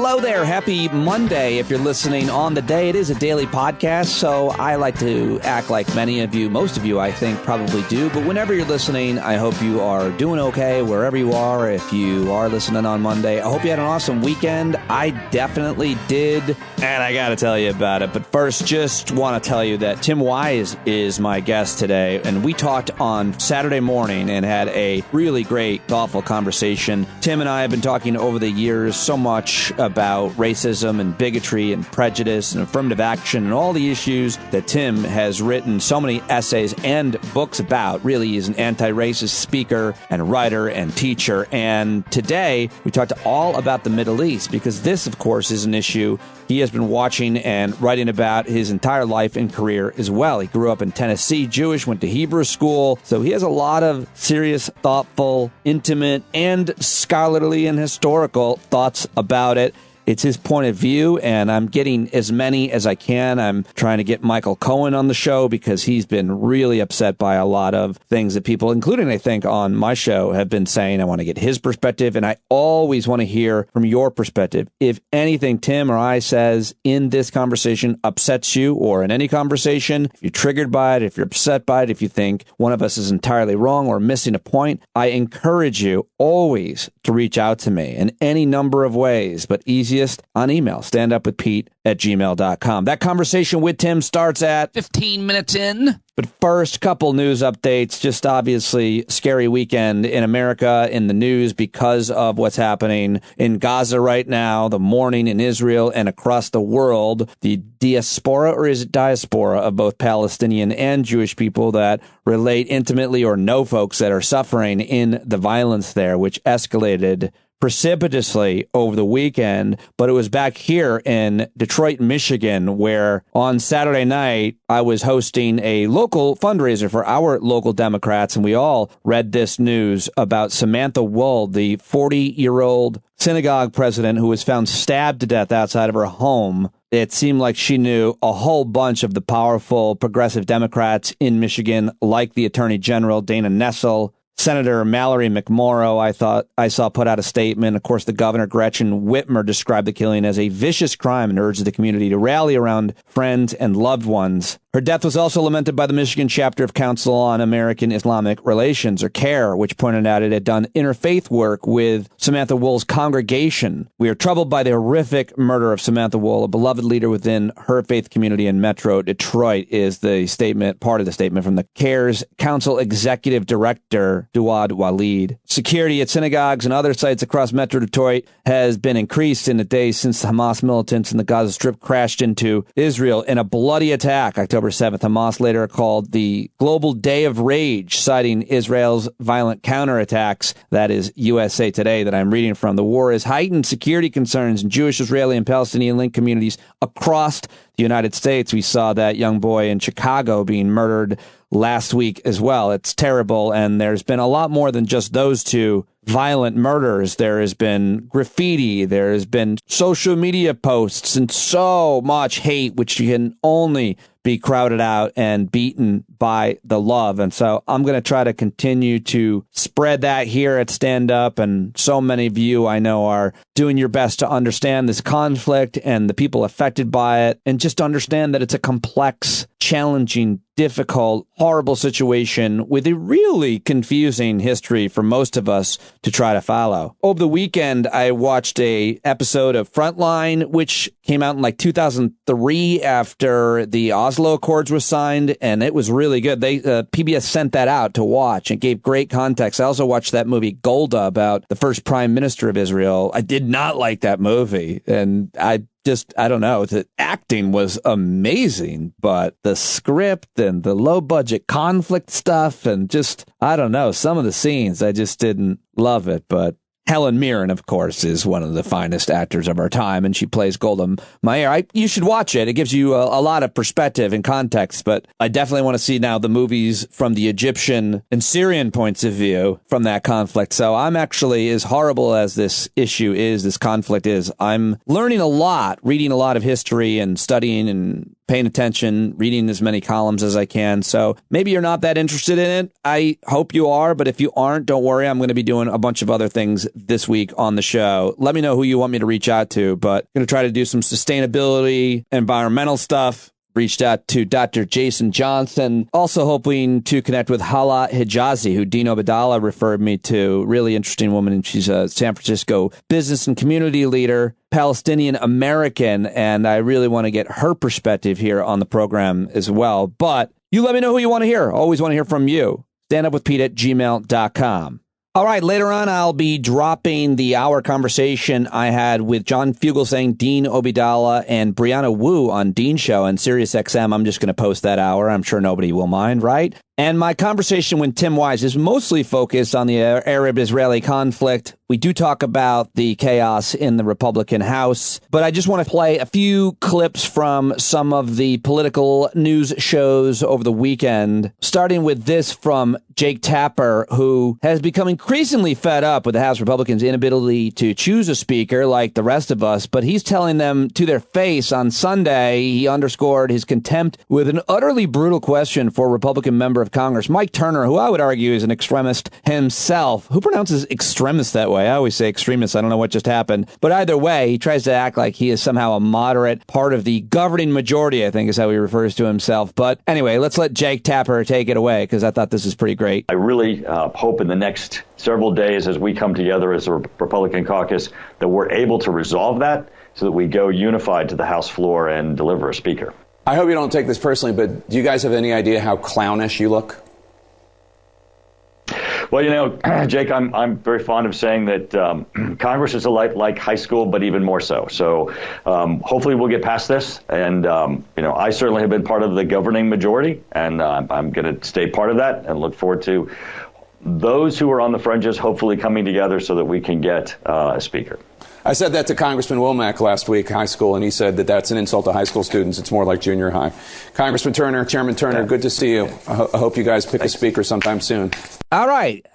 Hello there. Happy Monday. If you're listening on the day, it is a daily podcast, so I like to act like many of you, most of you, I think, probably do. But whenever you're listening, I hope you are doing okay wherever you are. If you are listening on Monday, I hope you had an awesome weekend. I definitely did, and I got to tell you about it. But first, just want to tell you that Tim Wise is my guest today, and we talked on Saturday morning and had a really great, thoughtful conversation. Tim and I have been talking over the years so much about racism and bigotry and prejudice and affirmative action and all the issues that Tim has written so many essays and books about. Really, he's an anti-racist speaker and writer and teacher. And today, we talked all about the Middle East because this, of course, is an issue he has been watching and writing about his entire life and career as well. He grew up in Tennessee, Jewish, went to Hebrew school, so he has a lot of serious, thoughtful, intimate, and scholarly and historical thoughts about it. It's his point of view, and I'm getting as many as I can. I'm trying to get Michael Cohen on the show because he's been really upset by a lot of things that people, including, I think, on my show, have been saying. I want to get his perspective, and I always want to hear from your perspective. If anything Tim or I says in this conversation upsets you, or in any conversation, if you're triggered by it, if you're upset by it, if you think one of us is entirely wrong or missing a point, I encourage you always to reach out to me in any number of ways, but easiest on email, standupwithpete@gmail.com. That conversation with Tim starts at 15 minutes in. But first, couple news updates. Just obviously scary weekend in America in the news because of what's happening in Gaza right now, the mourning in Israel and across the world, the diaspora, or is it diaspora, of both Palestinian and Jewish people that relate intimately or know folks that are suffering in the violence there, which escalated precipitously over the weekend. But it was back here in Detroit, Michigan, where on Saturday night, I was hosting a local fundraiser for our local Democrats, and we all read this news about Samantha Wold, the 40-year-old synagogue president who was found stabbed to death outside of her home. It seemed like she knew a whole bunch of the powerful progressive Democrats in Michigan, like the Attorney General, Dana Nessel, Senator Mallory McMorrow, I saw put out a statement. Of course, the governor, Gretchen Whitmer, described the killing as a vicious crime and urged the community to rally around friends and loved ones. Her death was also lamented by the Michigan chapter of Council on American Islamic Relations, or CARE, which pointed out it had done interfaith work with Samantha Wool's congregation. We are troubled by the horrific murder of Samantha Wool, a beloved leader within her faith community in Metro Detroit, is the statement, part of the statement from the CARE's Council Executive Director, Duad Walid. Security at synagogues and other sites across Metro Detroit has been increased in the days since the Hamas militants in the Gaza Strip crashed into Israel in a bloody attack October 7th. Hamas later called the Global Day of Rage, citing Israel's violent counterattacks. That is USA Today that I'm reading from. The war has heightened security concerns in Jewish, Israeli, and Palestinian-linked communities across the United States. We saw that young boy in Chicago being murdered last week as well. It's terrible, and there's been a lot more than just those two violent murders. There has been graffiti, there has been social media posts, and so much hate, which can only be crowded out and beaten by the love. And so I'm going to try to continue to spread that here at Stand Up. And so many of you I know are doing your best to understand this conflict and the people affected by it, and just understand that it's a complex, challenging, difficult, horrible situation with a really confusing history for most of us to try to follow. Over the weekend, I watched a episode of Frontline, which came out in like 2003 after the Oslo Accords were signed, and it was really good. PBS sent that out to watch and gave great context. I also watched that movie Golda about the first prime minister of Israel. I did not like that movie, and I don't know. The acting was amazing, but the script and the low budget conflict stuff and just, I don't know, some of the scenes, I just didn't love it. But Helen Mirren, of course, is one of the finest actors of our time, and she plays Golda Meir. You should watch it. It gives you a lot of perspective and context, but I definitely want to see now the movies from the Egyptian and Syrian points of view from that conflict. So I'm actually, as horrible as this issue is, this conflict is, I'm learning a lot, reading a lot of history and studying and paying attention, reading as many columns as I can. So maybe you're not that interested in it. I hope you are, but if you aren't, don't worry. I'm going to be doing a bunch of other things this week on the show. Let me know who you want me to reach out to, but I'm going to try to do some sustainability, environmental stuff. Reached out to Dr. Jason Johnson, also hoping to connect with Hala Hijazi, who Dean Obeidallah referred me to. Really interesting woman, and she's a San Francisco business and community leader, Palestinian American, and I really want to get her perspective here on the program as well. But you let me know who you want to hear. Always want to hear from you. standupwithpete@gmail.com. All right, later on, I'll be dropping the hour conversation I had with John Fugelsang, Dean Obeidallah, and Brianna Wu on Dean's show and SiriusXM. I'm just going to post that hour. I'm sure nobody will mind, right? And my conversation with Tim Wise is mostly focused on the Arab-Israeli conflict. We do talk about the chaos in the Republican House, but I just want to play a few clips from some of the political news shows over the weekend, starting with this from Jake Tapper, who has become increasingly fed up with the House Republicans' inability to choose a speaker like the rest of us, but he's telling them to their face on Sunday. He underscored his contempt with an utterly brutal question for Republican member of Congress, Mike Turner, who I would argue is an extremist himself. Who pronounces extremist that way? I always say extremist. I don't know what just happened. But either way, he tries to act like he is somehow a moderate part of the governing majority, I think is how he refers to himself. But anyway, let's let Jake Tapper take it away, because I thought this is pretty great. I really hope in the next several days as we come together as a Republican caucus that we're able to resolve that so that we go unified to the House floor and deliver a speaker. I hope you don't take this personally, but do you guys have any idea how clownish you look? Well, you know, Jake, I'm very fond of saying that Congress is a lot like high school, but even more so. So hopefully we'll get past this. And, you know, I certainly have been part of the governing majority, and I'm going to stay part of that and look forward to those who are on the fringes hopefully coming together so that we can get a speaker. I said that to Congressman Womack last week, high school, and he said that that's an insult to high school students. It's more like junior high. Congressman Turner, Chairman Turner, good to see you. I hope you guys pick a speaker sometime soon. All right.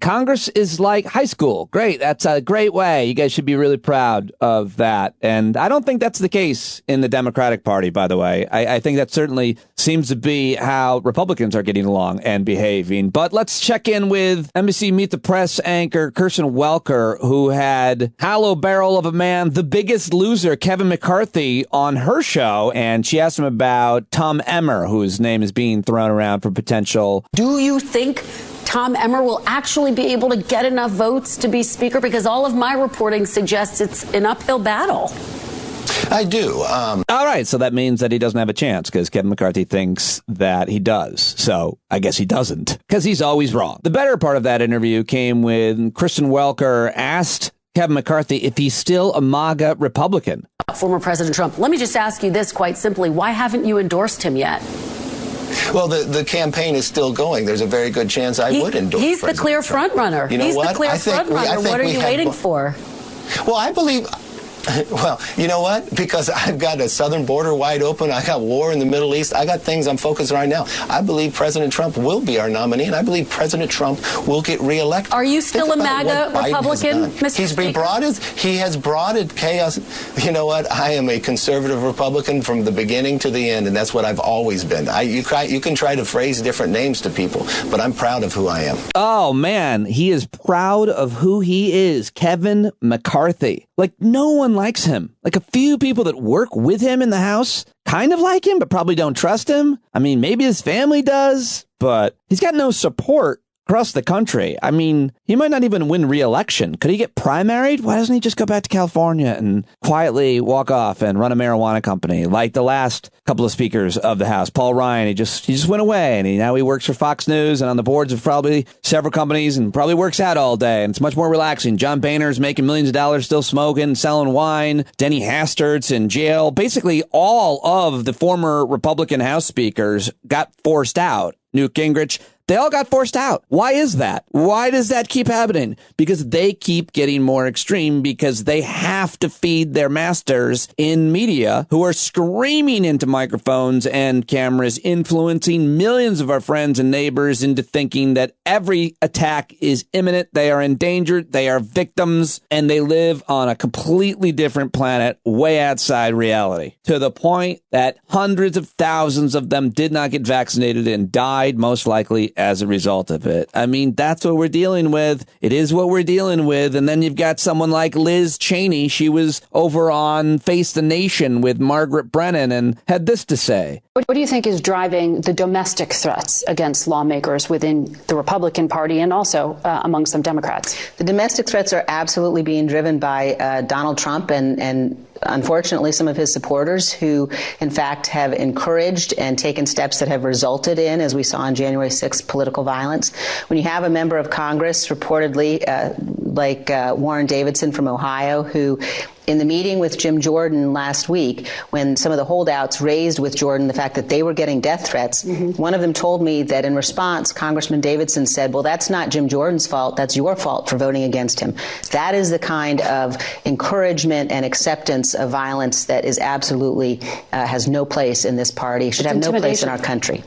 Congress is like high school. Great. That's a great way. You guys should be really proud of that. And I don't think that's the case in the Democratic Party, by the way. I think that certainly seems to be how Republicans are getting along and behaving. But let's check in with NBC Meet the Press anchor Kirsten Welker, who had hollow barrel of a man, the biggest loser, Kevin McCarthy, on her show. And she asked him about Tom Emmer, whose name is being thrown around for potential. Do you think Tom Emmer will actually be able to get enough votes to be speaker? Because all of my reporting suggests it's an uphill battle. I do. All right. So that means that he doesn't have a chance because Kevin McCarthy thinks that he does. So I guess he doesn't because he's always wrong. The better part of that interview came when Kristen Welker asked Kevin McCarthy if he's still a MAGA Republican. Former President Trump, let me just ask you this quite simply. Why haven't you endorsed him yet? Well, the campaign is still going. There's a very good chance I would endorse He's the clear front runner. You know he's what? the clear front runner. What are you waiting for? Well, I believe... Well, you know what? Because I've got a southern border wide open. I got war in the Middle East. I got things I'm focused on right now. I believe President Trump will be our nominee, and I believe President Trump will get reelected. Are you still a MAGA Republican, Mr. Speaker? He has brought it chaos. You know what? I am a conservative Republican from the beginning to the end, and that's what I've always been. You can try to phrase different names to people, but I'm proud of who I am. Oh, man. He is proud of who he is. Kevin McCarthy. Like, no one likes him. Like, a few people that work with him in the House kind of like him, but probably don't trust him. I mean, maybe his family does, but he's got no support across the country. I mean, he might not even win re-election. Could he get primaried? Why doesn't he just go back to California and quietly walk off and run a marijuana company like the last couple of speakers of the House? Paul Ryan, he just went away, and now he works for Fox News and on the boards of probably several companies and probably works out all day, and it's much more relaxing. John Boehner's making millions of dollars, still smoking, selling wine. Denny Hastert's in jail. Basically, all of the former Republican House speakers got forced out. Newt Gingrich, They all got forced out. Why is that? Why does that keep happening? Because they keep getting more extreme because they have to feed their masters in media who are screaming into microphones and cameras, influencing millions of our friends and neighbors into thinking that every attack is imminent. They are endangered. They are victims, and they live on a completely different planet way outside reality, to the point that hundreds of thousands of them did not get vaccinated and died most likely as a result of it. I mean, that's what we're dealing with. It is what we're dealing with. And then you've got someone like Liz Cheney. She was over on Face the Nation with Margaret Brennan and had this to say. What do you think is driving the domestic threats against lawmakers within the Republican Party and also among some Democrats? The domestic threats are absolutely being driven by Donald Trump and unfortunately some of his supporters who, in fact, have encouraged and taken steps that have resulted in, as we saw on January 6th, political violence. When you have a member of Congress reportedly like Warren Davidson from Ohio, who in the meeting with Jim Jordan last week, when some of the holdouts raised with Jordan the fact that they were getting death threats, one of them told me that in response, Congressman Davidson said, well, that's not Jim Jordan's fault. That's your fault for voting against him. That is the kind of encouragement and acceptance of violence that is absolutely has no place in this party, should have no place in our country.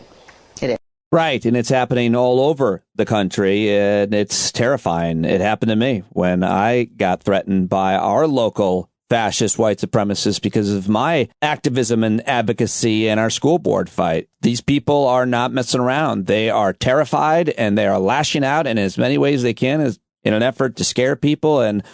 It is. Right. And it's happening all over the country. And it's terrifying. It happened to me when I got threatened by our local fascist white supremacists because of my activism and advocacy and our school board fight. These people are not messing around. They are terrified and they are lashing out in as many ways they can as in an effort to scare people. And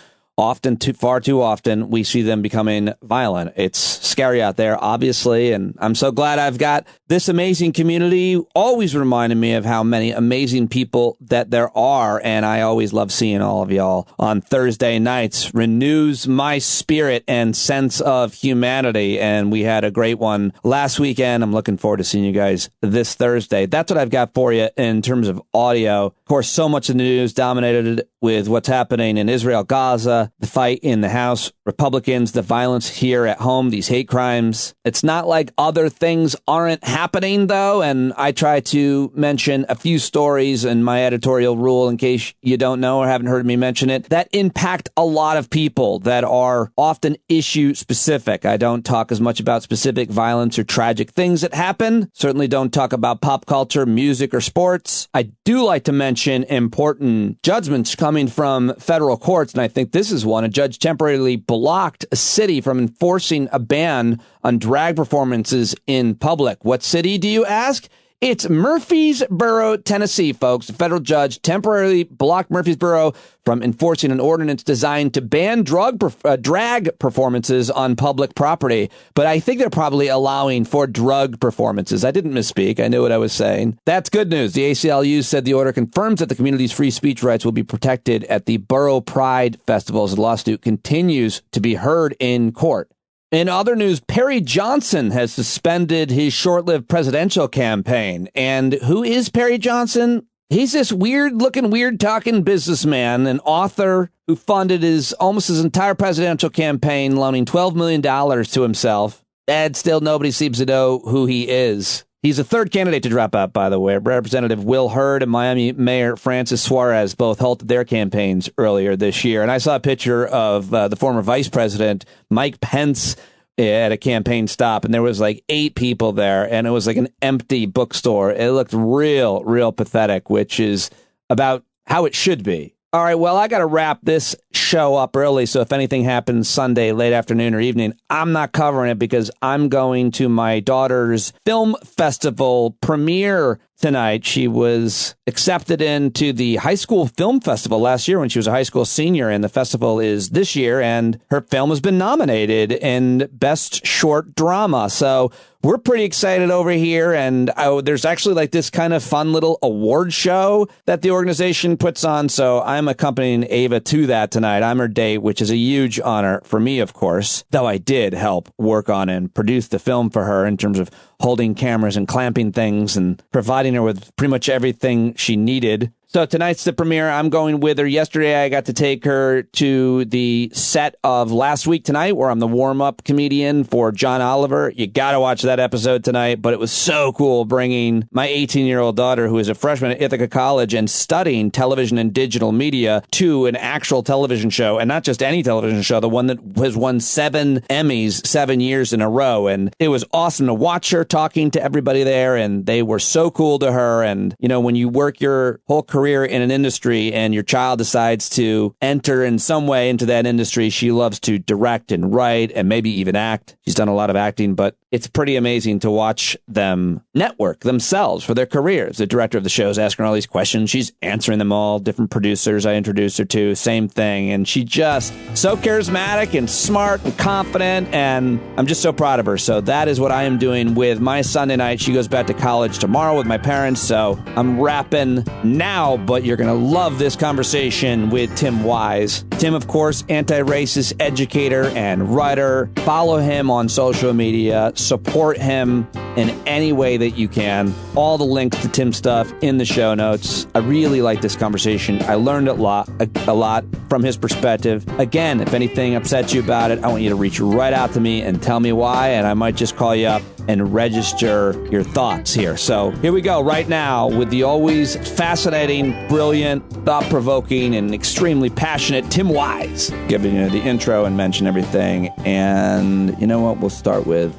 far too often, we see them becoming violent. It's scary out there, obviously, and I'm so glad I've got this amazing community always reminding me of how many amazing people that there are, and I always love seeing all of y'all on Thursday nights. Renews my spirit and sense of humanity, and we had a great one last weekend. I'm looking forward to seeing you guys this Thursday. That's what I've got for you in terms of audio. Of course, so much of the news dominated with what's happening in Israel, Gaza, the fight in the House, Republicans, the violence here at home, these hate crimes. It's not like other things aren't happening, though, and I try to mention a few stories in my editorial rule, in case you don't know or haven't heard me mention it, that impact a lot of people, that are often issue specific. I don't talk as much about specific violence or tragic things that happen. Certainly don't talk about pop culture, music, or sports. I do like to mention important judgments coming from federal courts, and I think this is one. A judge temporarily blocked a city from enforcing a ban on drag performances in public. What city, do you ask? It's Murfreesboro, Tennessee, folks. A federal judge temporarily blocked Murfreesboro from enforcing an ordinance designed to ban drag performances on public property. But I think they're probably allowing for drug performances. I didn't misspeak. I knew what I was saying. That's good news. The ACLU said the order confirms that the community's free speech rights will be protected at the Borough Pride Festival as the lawsuit continues to be heard in court. In other news, Perry Johnson has suspended his short-lived presidential campaign. And who is Perry Johnson? He's this weird-looking, weird-talking businessman, an author who funded almost his entire presidential campaign, loaning $12 million to himself. And still nobody seems to know who he is. He's the third candidate to drop out, by the way. Representative Will Hurd and Miami Mayor Francis Suarez both halted their campaigns earlier this year. And I saw a picture of the former vice president, Mike Pence, at a campaign stop, and there was like 8 people there, and it was like an empty bookstore. It looked real pathetic, which is about how it should be. All right, well, I got to wrap this show up early, so if anything happens Sunday, late afternoon or evening, I'm not covering it because I'm going to my daughter's film festival premiere tonight. She was accepted into the high school film festival last year when she was a high school senior, and the festival is this year, and her film has been nominated in Best Short Drama. So we're pretty excited over here, and there's actually like this kind of fun little award show that the organization puts on, so I'm accompanying Ava to that tonight. I'm her date, which is a huge honor for me, of course, though I did help work on and produce the film for her in terms of holding cameras and clamping things and providing her with pretty much everything she needed. So tonight's the premiere. I'm going with her. Yesterday, I got to take her to the set of Last Week Tonight, where I'm the warm-up comedian for John Oliver. You got to watch that episode tonight. But it was so cool bringing my 18-year-old daughter, who is a freshman at Ithaca College and studying television and digital media, to an actual television show, and not just any television show, the one that has won 7 Emmys 7 years in a row. And it was awesome to watch her talking to everybody there, and they were so cool to her. And, you know, when you work your whole career in an industry and your child decides to enter in some way into that industry, she loves to direct and write and maybe even act. She's done a lot of acting, but it's pretty amazing to watch them network themselves for their careers. The director of the show is asking her all these questions. She's answering them all. Different producers I introduced her to, same thing. And she just so charismatic and smart and confident. And I'm just so proud of her. So that is what I am doing with my Sunday night. She goes back to college tomorrow with my parents. So I'm wrapping now, but you're going to love this conversation with Tim Wise. Tim, of course, anti-racist educator and writer. Follow him on social media. Support him in any way that you can. All the links to Tim's stuff in the show notes. I really like this conversation. I learned a lot from his perspective. Again, if anything upsets you about it, I want you to reach right out to me and tell me why, and I might just call you up and register your thoughts here. So here we go right now with the always fascinating, brilliant, thought-provoking, and extremely passionate Tim Wise, giving you the intro and mention everything. And you know what? We'll start with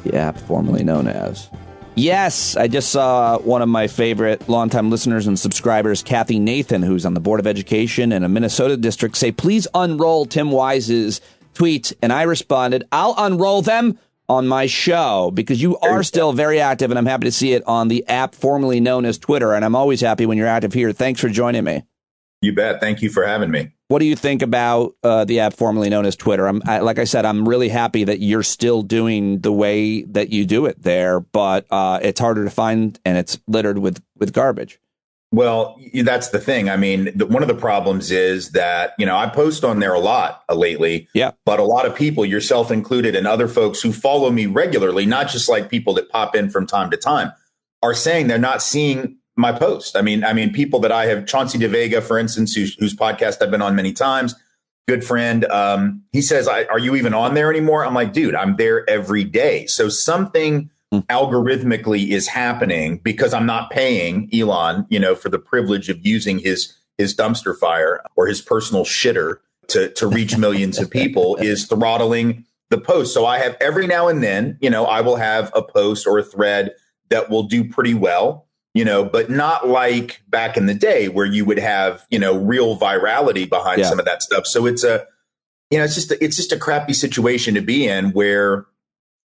the app formerly known as. Yes, I just saw one of my favorite longtime listeners and subscribers, Kathy Nathan, who's on the Board of Education in a Minnesota district, say, please unroll Tim Wise's tweets. And I responded, I'll unroll them on my show, because you are still very active, and I'm happy to see it on the app formerly known as Twitter. And I'm always happy when you're active here. Thanks for joining me. You bet. Thank you for having me. What do you think about the app formerly known as Twitter? Like I said, I'm really happy that you're still doing the way that you do it there, but it's harder to find, and it's littered with garbage. Well, that's the thing. I mean, one of the problems is that, you know, I post on there a lot lately, but a lot of people, yourself included, and other folks who follow me regularly, not just like people that pop in from time to time, are saying they're not seeing my post. I mean, people that I have, Chauncey DeVega, for instance, whose podcast I've been on many times, good friend. He says, are you even on there anymore? I'm like, dude, I'm there every day. So something algorithmically is happening because I'm not paying Elon, you know, for the privilege of using his dumpster fire or his personal shitter to reach millions of people, is throttling the post. So I have every now and then, you know, I will have a post or a thread that will do pretty well, you know, but not like back in the day where you would have, you know, real virality behind some of that stuff. So it's it's just a crappy situation to be in, where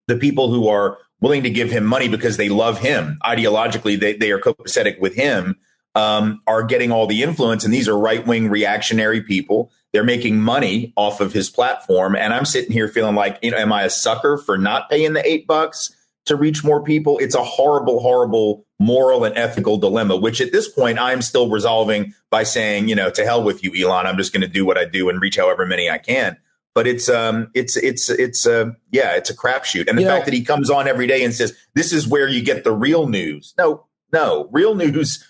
the people who are willing to give him money because they love him ideologically, they are copacetic with him, are getting all the influence. And these are right-wing reactionary people. They're making money off of his platform. And I'm sitting here feeling like, you know, am I a sucker for not paying the $8 to reach more people? It's a horrible, horrible moral and ethical dilemma, which at this point I'm still resolving by saying, you know, to hell with you, Elon. I'm just going to do what I do and reach however many I can. But it's a crapshoot. And the fact that he comes on every day and says, this is where you get the real news. No, real news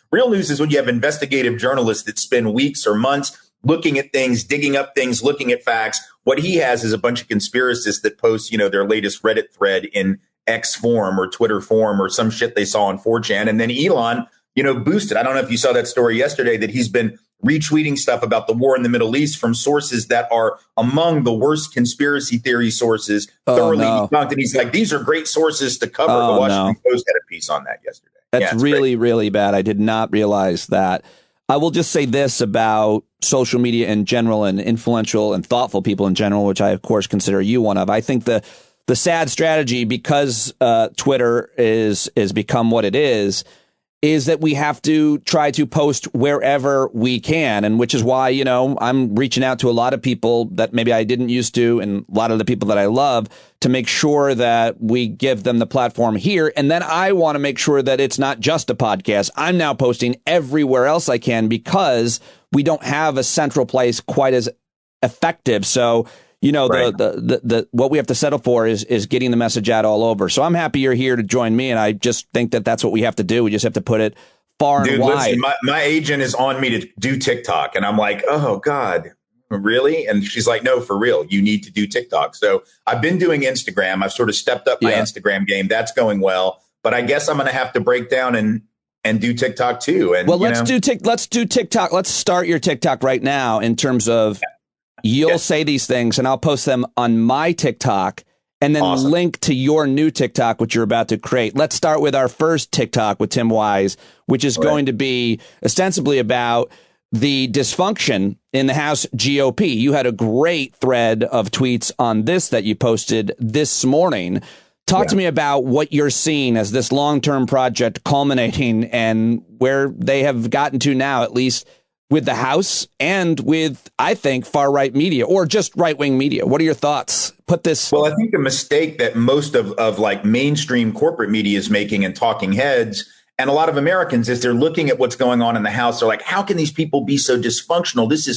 is when you have investigative journalists that spend weeks or months looking at things, digging up things, looking at facts. What he has is a bunch of conspiracists that post, you know, their latest Reddit thread in X form or Twitter form or some shit they saw on 4chan. And then Elon, you know, boosted. I don't know if you saw that story yesterday, that he's been retweeting stuff about the war in the Middle East from sources that are among the worst conspiracy theory sources, thoroughly debunked. And he's like, these are great sources to cover. The Washington Post had a piece on that yesterday. That's really, really bad. I did not realize that. I will just say this about social media in general and influential and thoughtful people in general, which I, of course, consider you one of. I think the sad strategy, because Twitter is become what it is that we have to try to post wherever we can. And which is why, you know, I'm reaching out to a lot of people that maybe I didn't used to, and a lot of the people that I love, to make sure that we give them the platform here. And then I want to make sure that it's not just a podcast. I'm now posting everywhere else I can, because we don't have a central place quite as effective. So, you know, the what we have to settle for is getting the message out all over. So I'm happy you're here to join me. And I just think that that's what we have to do. We just have to put it far and wide. Listen, my agent is on me to do TikTok, and I'm like, oh God, really? And she's like, no, for real, you need to do TikTok. So I've been doing Instagram. I've sort of stepped up my Instagram game. That's going well, but I guess I'm going to have to break down and do TikTok too. And let's do TikTok. Let's start your TikTok right now in terms of you'll say these things and I'll post them on my TikTok and then link to your new TikTok, which you're about to create. Let's start with our first TikTok with Tim Wise, which is going to be ostensibly about the dysfunction in the House GOP. You had a great thread of tweets on this that you posted this morning. Talk to me about what you're seeing as this long-term project culminating and where they have gotten to now, at least with the House and with, I think, far-right media or just right-wing media. What are your thoughts? Well, I think the mistake that most of like mainstream corporate media is making and talking heads and a lot of Americans is they're looking at what's going on in the House. They're like, how can these people be so dysfunctional? This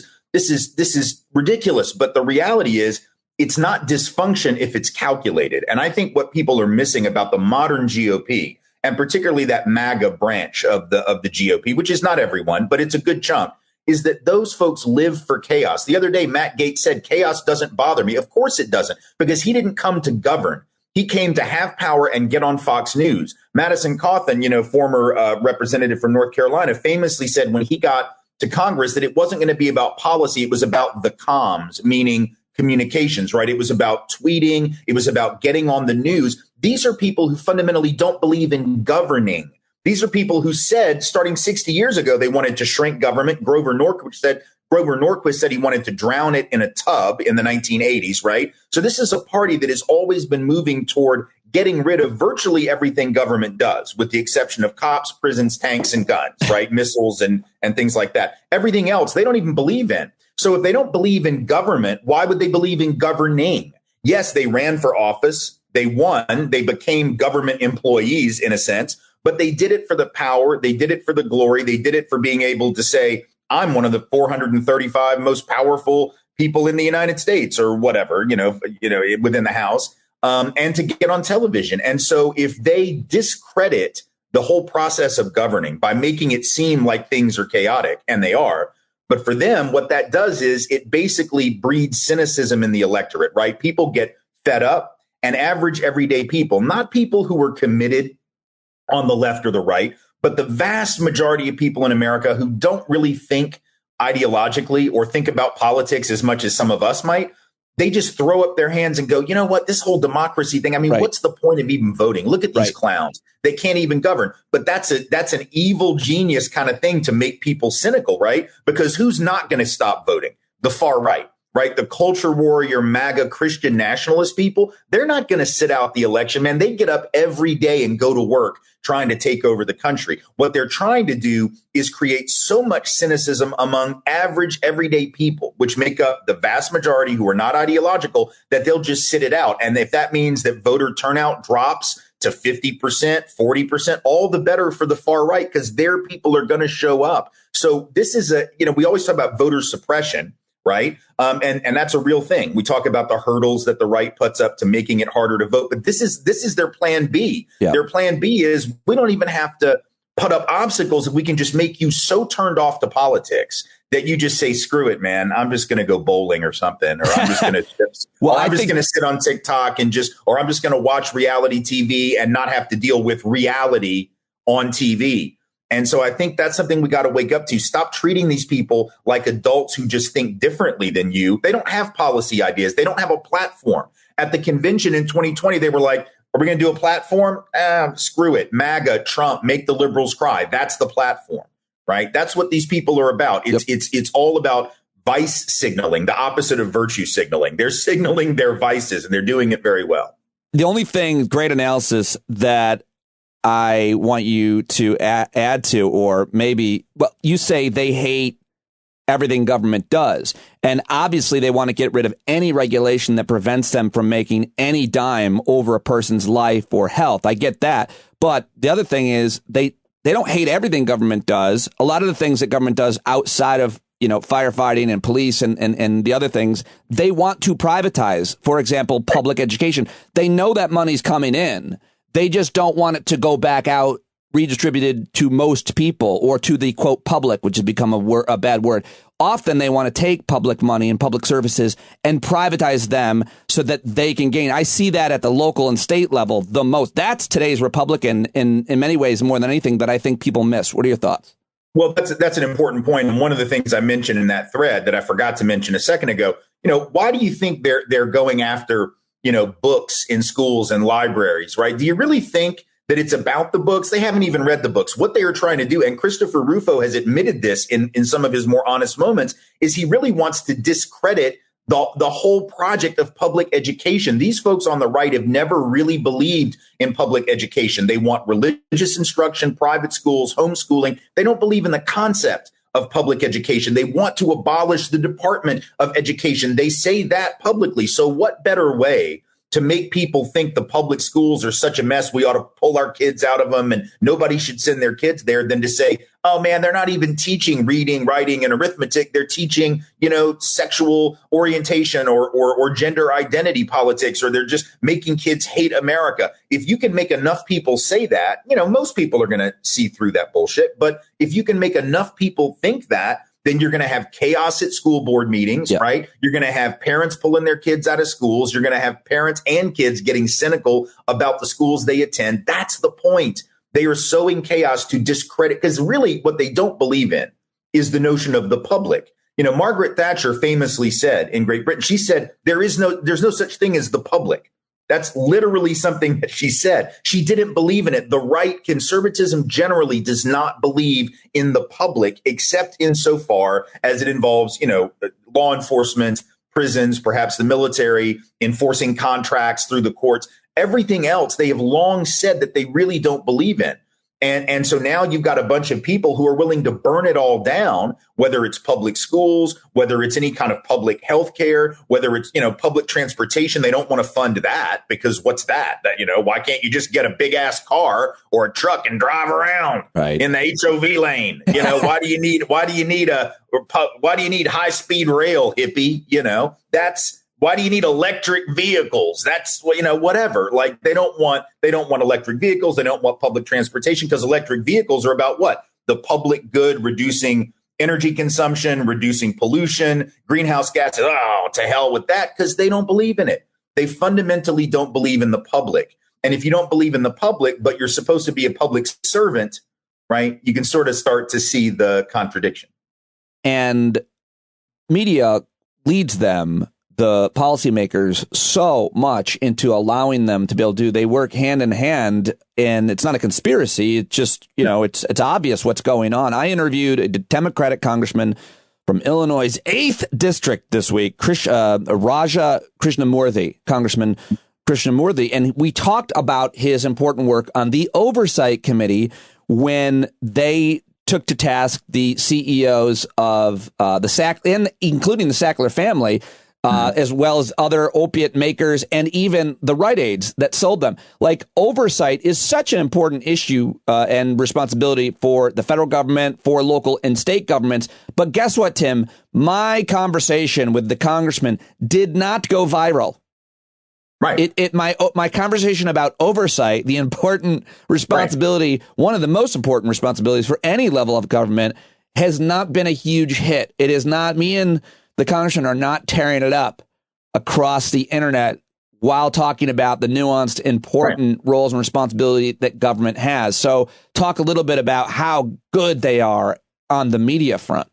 is ridiculous. But the reality is, it's not dysfunction if it's calculated. And I think what people are missing about the modern GOP, and particularly that MAGA branch of the GOP, which is not everyone, but it's a good chunk, is that those folks live for chaos. The other day, Matt Gaetz said, chaos doesn't bother me. Of course it doesn't, because he didn't come to govern. He came to have power and get on Fox News. Madison Cawthon, former representative from North Carolina, famously said when he got to Congress that it wasn't going to be about policy. It was about the comms, meaning communications, right? It was about tweeting. It was about getting on the news. These are people who fundamentally don't believe in governing. These are people who said, starting 60 years ago, they wanted to shrink government. Grover Norquist said he wanted to drown it in a tub in the 1980s, right? So this is a party that has always been moving toward getting rid of virtually everything government does, with the exception of cops, prisons, tanks, and guns, right? Missiles and things like that. Everything else, they don't even believe in. So if they don't believe in government, why would they believe in governing? Yes, they ran for office. They won. They became government employees in a sense, but they did it for the power. They did it for the glory. They did it for being able to say, I'm one of the 435 most powerful people in the United States or whatever, within the House, and to get on television. And so if they discredit the whole process of governing by making it seem like things are chaotic, and they are, but for them, what that does is it basically breeds cynicism in the electorate, right? People get fed up, and average everyday people, not people who are committed on the left or the right, but the vast majority of people in America who don't really think ideologically or think about politics as much as some of us might, they just throw up their hands and go, you know what, this whole democracy thing, I mean, what's the point of even voting? Look at these clowns. They can't even govern. But that's an evil genius kind of thing to make people cynical, right? Because who's not going to stop voting? The far right. Right? The culture warrior, MAGA, Christian nationalist people, they're not going to sit out the election, man. They get up every day and go to work trying to take over the country. What they're trying to do is create so much cynicism among average, everyday people, which make up the vast majority who are not ideological, that they'll just sit it out. And if that means that voter turnout drops to 50%, 40%, all the better for the far right, because their people are going to show up. So this is we always talk about voter suppression. Right. And that's a real thing. We talk about the hurdles that the right puts up to making it harder to vote. But this is their plan B. Yeah. Their plan B is we don't even have to put up obstacles if we can just make you so turned off to politics that you just say, screw it, man. I'm just going to go bowling or something. Or I'm just going to I'm just going to sit on TikTok and or I'm just going to watch reality TV and not have to deal with reality on TV. And so I think that's something we got to wake up to. Stop treating these people like adults who just think differently than you. They don't have policy ideas. They don't have a platform. At the convention in 2020, they were like, are we going to do a platform? Screw it. MAGA, Trump, make the liberals cry. That's the platform, right? That's what these people are about. It's all about vice signaling, the opposite of virtue signaling. They're signaling their vices, and they're doing it very well. The only thing, great analysis, that I want you to add to, or maybe, you say they hate everything government does. And obviously they want to get rid of any regulation that prevents them from making any dime over a person's life or health. I get that. But the other thing is they don't hate everything government does. A lot of the things that government does outside of, firefighting and police and the other things, they want to privatize. For example, public education. They know that money's coming in. They just don't want it to go back out redistributed to most people or to the, quote, public, which has become a bad word. Often they want to take public money and public services and privatize them so that they can gain. I see that at the local and state level the most. That's today's Republican in many ways more than anything that I think people miss. What are your thoughts? Well, that's an important point. And one of the things I mentioned in that thread that I forgot to mention a second ago, why do you think they're going after, books in schools and libraries, right? Do you really think that it's about the books? They haven't even read the books. What they are trying to do, and Christopher Rufo has admitted this in some of his more honest moments, is he really wants to discredit the whole project of public education. These folks on the right have never really believed in public education. They want religious instruction, private schools, homeschooling. They don't believe in the concept of public education. They want to abolish the Department of Education. They say that publicly. So what better way to make people think the public schools are such a mess, we ought to pull our kids out of them and nobody should send their kids there, than to say, oh man, they're not even teaching reading, writing, and arithmetic. They're teaching, sexual orientation or gender identity politics, or they're just making kids hate America. If you can make enough people say that, most people are going to see through that bullshit. But if you can make enough people think that, then you're going to have chaos at school board meetings, right? You're going to have parents pulling their kids out of schools. You're going to have parents and kids getting cynical about the schools they attend. That's the point. They are sowing chaos to discredit, because really what they don't believe in is the notion of the public. Margaret Thatcher famously said in Great Britain, she said, there's no such thing as the public. That's literally something that she said. She didn't believe in it. The right, conservatism generally does not believe in the public, except insofar as it involves, law enforcement, prisons, perhaps the military, enforcing contracts through the courts. Everything else they have long said that they really don't believe in. And so now you've got a bunch of people who are willing to burn it all down, whether it's public schools, whether it's any kind of public health care, whether it's, public transportation. They don't want to fund that, because what's that? Why can't you just get a big ass car or a truck and drive around in the HOV lane? Why do you need high speed rail, hippie? Why do you need electric vehicles? That's whatever. Like they don't want electric vehicles. They don't want public transportation, because electric vehicles are about what? The public good, reducing energy consumption, reducing pollution, greenhouse gases. Oh, to hell with that, because they don't believe in it. They fundamentally don't believe in the public. And if you don't believe in the public, but you're supposed to be a public servant, right? You can sort of start to see the contradiction. And media leads them, the policymakers, so much into allowing them to be able to do. They work hand in hand, and it's not a conspiracy. It's just, it's obvious what's going on. I interviewed a Democratic congressman from Illinois' 8th district this week, Raja Krishnamurthy, Congressman Krishnamurthy, and we talked about his important work on the Oversight Committee when they took to task the CEOs of the including the Sackler family, as well as other opiate makers and even the Rite Aids that sold them. Like, oversight is such an important issue and responsibility for the federal government, for local and state governments. But guess what, Tim? My conversation with the congressman did not go viral. Right. My conversation about oversight, the important responsibility, one of the most important responsibilities for any level of government, has not been a huge hit. It is not. Me and the congressman are not tearing it up across the internet while talking about the nuanced, important roles and responsibility that government has. So talk a little bit about how good they are on the media front.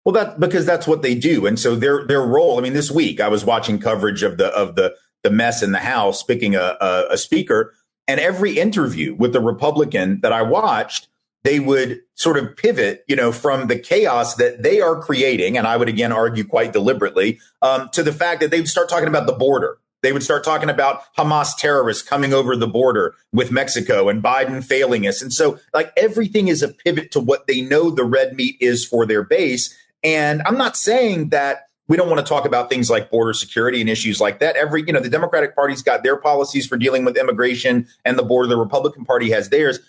Well, because that's what they do. And so their role, this week I was watching coverage of the mess in the House, picking a speaker, and every interview with the Republican that I watched, they would sort of pivot, from the chaos that they are creating, and I would again argue quite deliberately, to the fact that they would start talking about the border. They would start talking about Hamas terrorists coming over the border with Mexico and Biden failing us. And so, everything is a pivot to what they know the red meat is for their base. And I'm not saying that we don't want to talk about things like border security and issues like that. The Democratic Party's got their policies for dealing with immigration and the border. The Republican Party has theirs.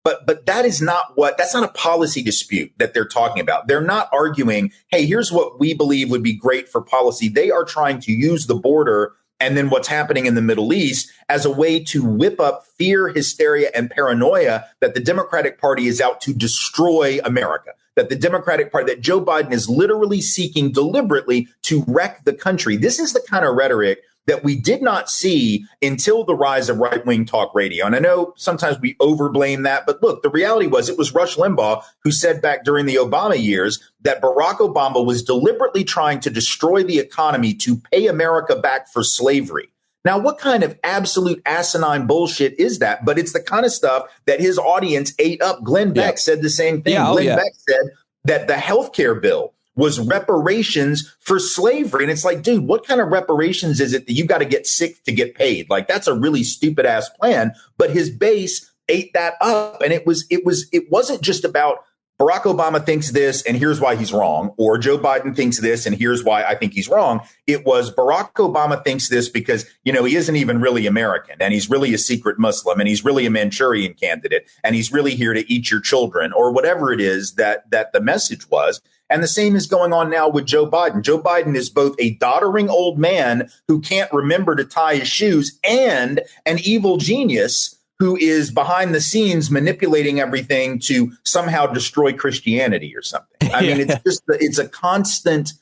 But that's not a policy dispute that they're talking about. They're not arguing, hey, here's what we believe would be great for policy. They are trying to use the border and then what's happening in the Middle East as a way to whip up fear, hysteria, and paranoia that the Democratic Party is out to destroy America, that the Democratic Party, that Joe Biden is literally seeking deliberately to wreck the country. This is the kind of rhetoric that we did not see until the rise of right-wing talk radio. And I know sometimes we overblame that, but look, the reality was it was Rush Limbaugh who said back during the Obama years that Barack Obama was deliberately trying to destroy the economy to pay America back for slavery. Now, what kind of absolute asinine bullshit is that? But it's the kind of stuff that his audience ate up. Glenn Beck said the same thing. Glenn Beck said that the health care bill was reparations for slavery. And it's like, dude, what kind of reparations is it that you got to get sick to get paid? Like, that's a really stupid ass plan. But his base ate that up. And it wasn't just about Barack Obama thinks this and here's why he's wrong, or Joe Biden thinks this and here's why I think he's wrong. It was Barack Obama thinks this because, you know, he isn't even really American and he's really a secret Muslim and he's really a Manchurian candidate and he's really here to eat your children, or whatever it is that the message was. And the same is going on now with Joe Biden. Joe Biden is both a doddering old man who can't remember to tie his shoes and an evil genius who is behind the scenes manipulating everything to somehow destroy Christianity or something. I mean, it's a constant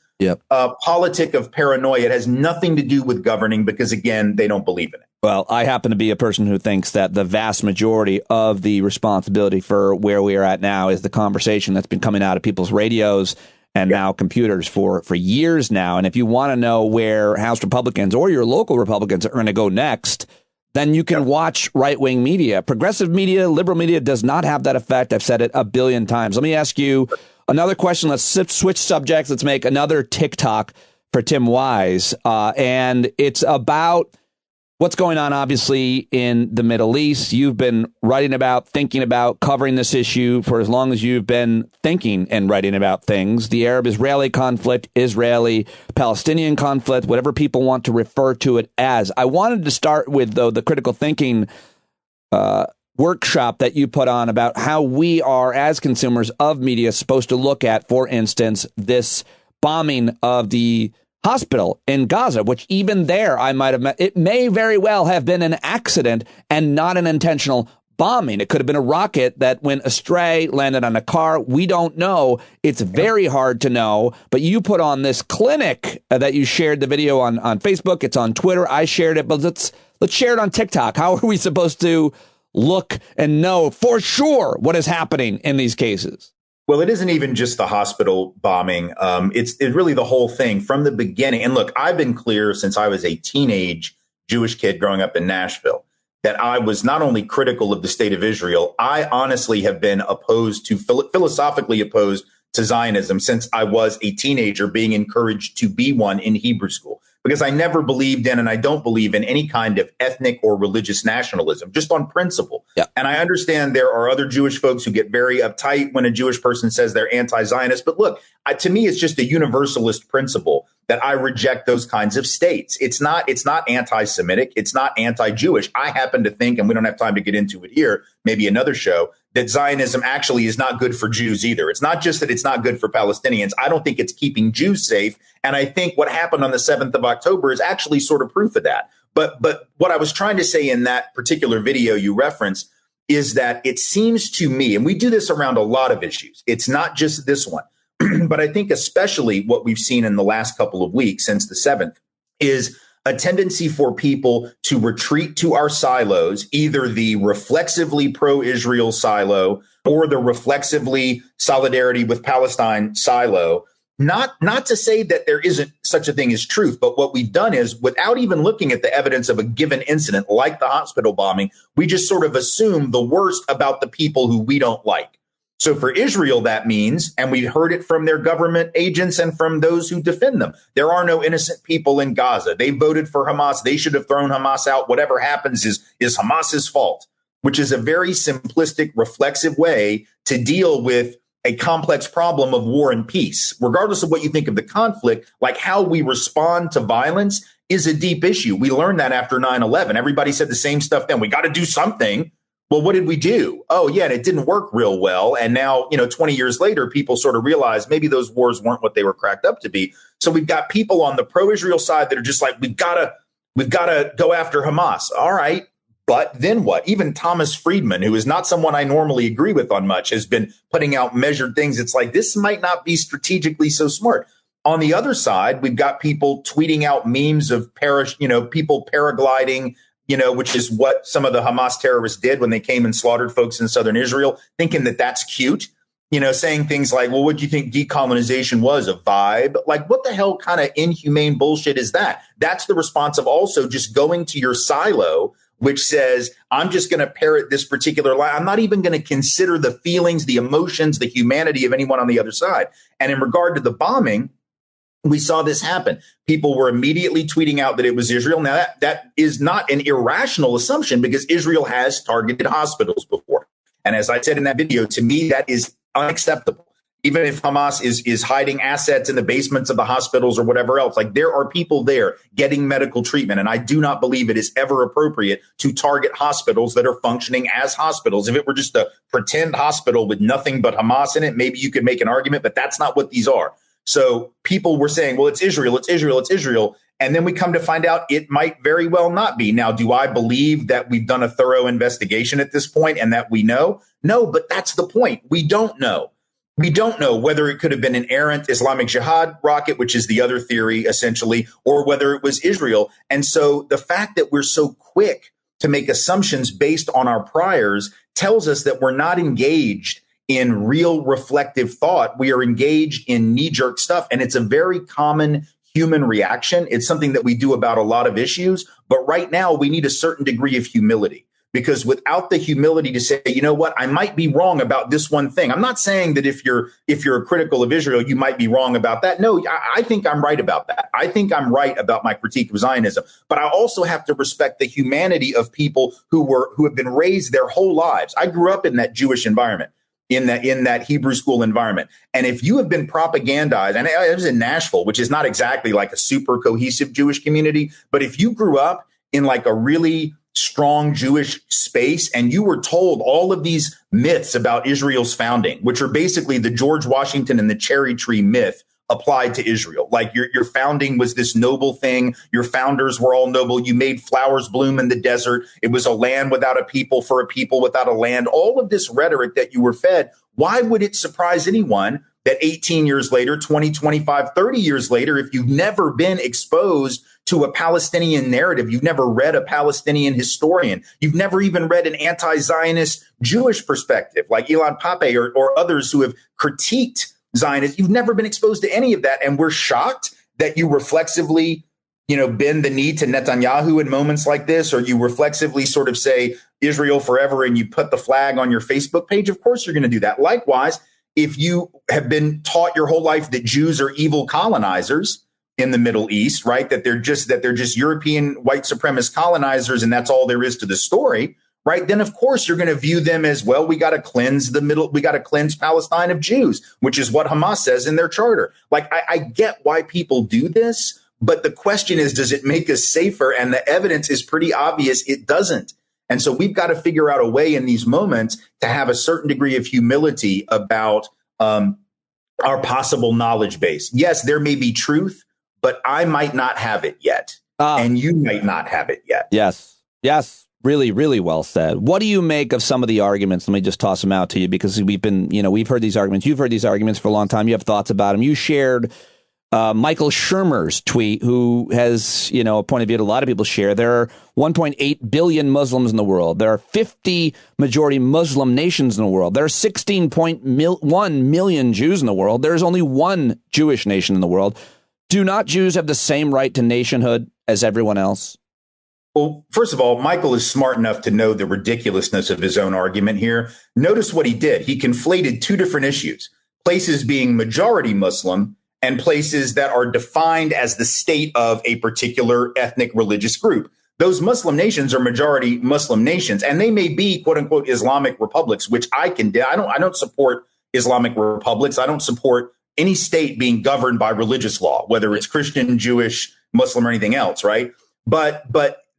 politic of paranoia. It has nothing to do with governing because, again, they don't believe in it. Well, I happen to be a person who thinks that the vast majority of the responsibility for where we are at now is the conversation that's been coming out of people's radios and now computers for years now. And if you want to know where House Republicans or your local Republicans are going to go next, then you can watch right-wing media. Progressive media, liberal media does not have that effect. I've said it a billion times. Let me ask you another question. Let's switch subjects. Let's make another TikTok for Tim Wise. And it's about what's going on, obviously, in the Middle East. You've been writing about, thinking about, covering this issue for as long as you've been thinking and writing about things. The Arab-Israeli conflict, Israeli-Palestinian conflict, whatever people want to refer to it as. I wanted to start with, though, the critical thinking workshop that you put on about how we are, as consumers of media, supposed to look at, for instance, this bombing of the hospital in Gaza, which even there I might have met. It may very well have been an accident and not an intentional bombing. It could have been a rocket that went astray, landed on a car. We don't know. It's very hard to know. But you put on this clinic that you shared the video on Facebook. It's on Twitter. I shared it, but let's share it on TikTok. How are we supposed to look and know for sure what is happening in these cases? Well, it isn't even just the hospital bombing. It's really the whole thing from the beginning. And look, I've been clear since I was a teenage Jewish kid growing up in Nashville that I was not only critical of the state of Israel, I honestly have been philosophically opposed to Zionism since I was a teenager being encouraged to be one in Hebrew school. Because I never believed in and I don't believe in any kind of ethnic or religious nationalism, just on principle. Yeah. And I understand there are other Jewish folks who get very uptight when a Jewish person says they're anti-Zionist. But look, to me, it's just a universalist principle that I reject those kinds of states. It's not anti-Semitic. It's not anti-Jewish. I happen to think, and we don't have time to get into it here, maybe another show, that Zionism actually is not good for Jews either. It's not just that it's not good for Palestinians. I don't think it's keeping Jews safe. And I think what happened on the 7th of October is actually sort of proof of that. But what I was trying to say in that particular video you referenced is that it seems to me, and we do this around a lot of issues, it's not just this one, but I think especially what we've seen in the last couple of weeks since the 7th is a tendency for people to retreat to our silos, either the reflexively pro-Israel silo or the reflexively solidarity with Palestine silo. Not to say that there isn't such a thing as truth, but what we've done is, without even looking at the evidence of a given incident like the hospital bombing, we just sort of assume the worst about the people who we don't like. So for Israel, that means, and we heard it from their government agents and from those who defend them, there are no innocent people in Gaza. They voted for Hamas. They should have thrown Hamas out. Whatever happens is Hamas's fault, which is a very simplistic, reflexive way to deal with a complex problem of war and peace. Regardless of what you think of the conflict, like how we respond to violence is a deep issue. We learned that after 9/11. Everybody said the same stuff then. We got to do something. Well, what did we do? Oh, yeah, and it didn't work real well. And now, 20 years later, people sort of realize maybe those wars weren't what they were cracked up to be. So we've got people on the pro-Israel side that are just like, we've got we've got to go after Hamas. All right. But then what? Even Thomas Friedman, who is not someone I normally agree with on much, has been putting out measured things. It's like, this might not be strategically so smart. On the other side, we've got people tweeting out memes of people paragliding, which is what some of the Hamas terrorists did when they came and slaughtered folks in southern Israel, thinking that that's cute, saying things like, well, what do you think decolonization was, a vibe? Like, what the hell kind of inhumane bullshit is that? That's the response of also just going to your silo, which says, I'm just going to parrot this particular line. I'm not even going to consider the feelings, the emotions, the humanity of anyone on the other side. And in regard to the bombing, we saw this happen. People were immediately tweeting out that it was Israel. Now, that is not an irrational assumption because Israel has targeted hospitals before. And as I said in that video, to me, that is unacceptable. Even if Hamas is hiding assets in the basements of the hospitals or whatever else, like there are people there getting medical treatment. And I do not believe it is ever appropriate to target hospitals that are functioning as hospitals. If it were just a pretend hospital with nothing but Hamas in it, maybe you could make an argument, but that's not what these are. So people were saying, well, it's Israel, it's Israel, it's Israel. And then we come to find out it might very well not be. Now, do I believe that we've done a thorough investigation at this point and that we know? No, but that's the point. We don't know. We don't know whether it could have been an errant Islamic Jihad rocket, which is the other theory, essentially, or whether it was Israel. And so the fact that we're so quick to make assumptions based on our priors tells us that we're not engaged in real reflective thought. We are engaged in knee-jerk stuff. And it's a very common human reaction. It's something that we do about a lot of issues. But right now, we need a certain degree of humility. Because without the humility to say, you know what, I might be wrong about this one thing. I'm not saying that if you're critical of Israel, you might be wrong about that. No, I think I'm right about that. I think I'm right about my critique of Zionism. But I also have to respect the humanity of people who have been raised their whole lives. I grew up in that Jewish environment, in that Hebrew school environment. And if you have been propagandized, and I was in Nashville, which is not exactly like a super cohesive Jewish community, but if you grew up in like a really strong Jewish space and you were told all of these myths about Israel's founding, which are basically the George Washington and the cherry tree myth applied to Israel. Like your founding was this noble thing. Your founders were all noble. You made flowers bloom in the desert. It was a land without a people for a people without a land. All of this rhetoric that you were fed. Why would it surprise anyone that 18 years later, 20, 25, 30 years later, if you've never been exposed to a Palestinian narrative, you've never read a Palestinian historian, you've never even read an anti-Zionist Jewish perspective like Ilan Pappé or others who have critiqued Zionists, you've never been exposed to any of that. And we're shocked that you reflexively, bend the knee to Netanyahu in moments like this, or you reflexively sort of say Israel forever and you put the flag on your Facebook page. Of course, you're going to do that. Likewise, if you have been taught your whole life that Jews are evil colonizers in the Middle East, right? That they're just European white supremacist colonizers, and that's all there is to the story, right? Then of course you're going to view them as, well, we got to cleanse Palestine of Jews, which is what Hamas says in their charter. Like, I get why people do this, but the question is, does it make us safer? And the evidence is pretty obvious it doesn't. And so we've got to figure out a way in these moments to have a certain degree of humility about our possible knowledge base. Yes, there may be truth, but I might not have it yet. And you might not have it yet. Yes. Yes. Really, really well said. What do you make of some of the arguments? Let me just toss them out to you because we've heard these arguments. You've heard these arguments for a long time. You have thoughts about them. You shared Michael Shermer's tweet, who has, a point of view that a lot of people share. There are 1.8 billion Muslims in the world. There are 50 majority Muslim nations in the world. There are 16.1 million Jews in the world. There is only one Jewish nation in the world. Do not Jews have the same right to nationhood as everyone else? Well, first of all, Michael is smart enough to know the ridiculousness of his own argument here. Notice what he did. He conflated two different issues, places being majority Muslim and places that are defined as the state of a particular ethnic religious group. Those Muslim nations are majority Muslim nations, and they may be, quote unquote, Islamic republics, which I don't support Islamic republics. I don't support any state being governed by religious law, whether it's Christian, Jewish, Muslim, or anything else, right? But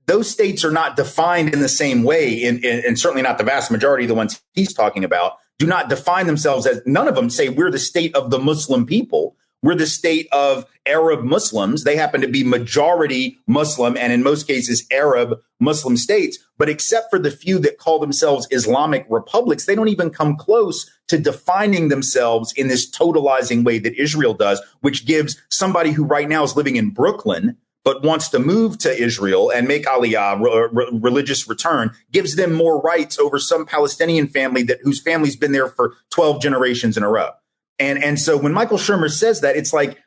those states are not defined in the same way, and certainly not the vast majority of the ones he's talking about, do not define themselves as, none of them say we're the state of the Muslim people. We're the state of Arab Muslims. They happen to be majority Muslim and in most cases Arab Muslim states. But except for the few that call themselves Islamic republics, they don't even come close to defining themselves in this totalizing way that Israel does, which gives somebody who right now is living in Brooklyn but wants to move to Israel and make aliyah, religious return, gives them more rights over some Palestinian family whose family's been there for 12 generations in a row. And so when Michael Shermer says that, it's like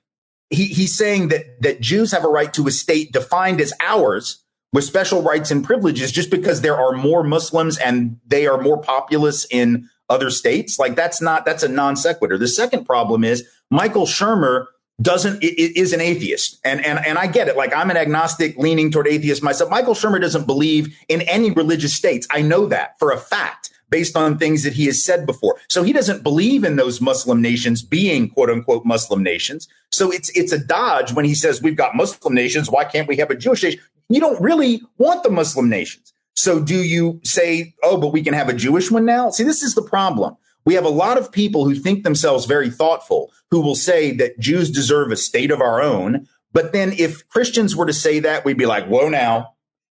he's saying that Jews have a right to a state defined as ours with special rights and privileges just because there are more Muslims and they are more populous in other states. Like that's a non sequitur. The second problem is Michael Shermer is an atheist. And I get it. Like I'm an agnostic leaning toward atheist myself. Michael Shermer doesn't believe in any religious states. I know that for a fact based on things that he has said before. So he doesn't believe in those Muslim nations being quote unquote Muslim nations. So it's a dodge when he says we've got Muslim nations. Why can't we have a Jewish nation? You don't really want the Muslim nations. So do you say, oh, but we can have a Jewish one now? See, this is the problem. We have a lot of people who think themselves very thoughtful, who will say that Jews deserve a state of our own. But then if Christians were to say that, we'd be like, whoa, now.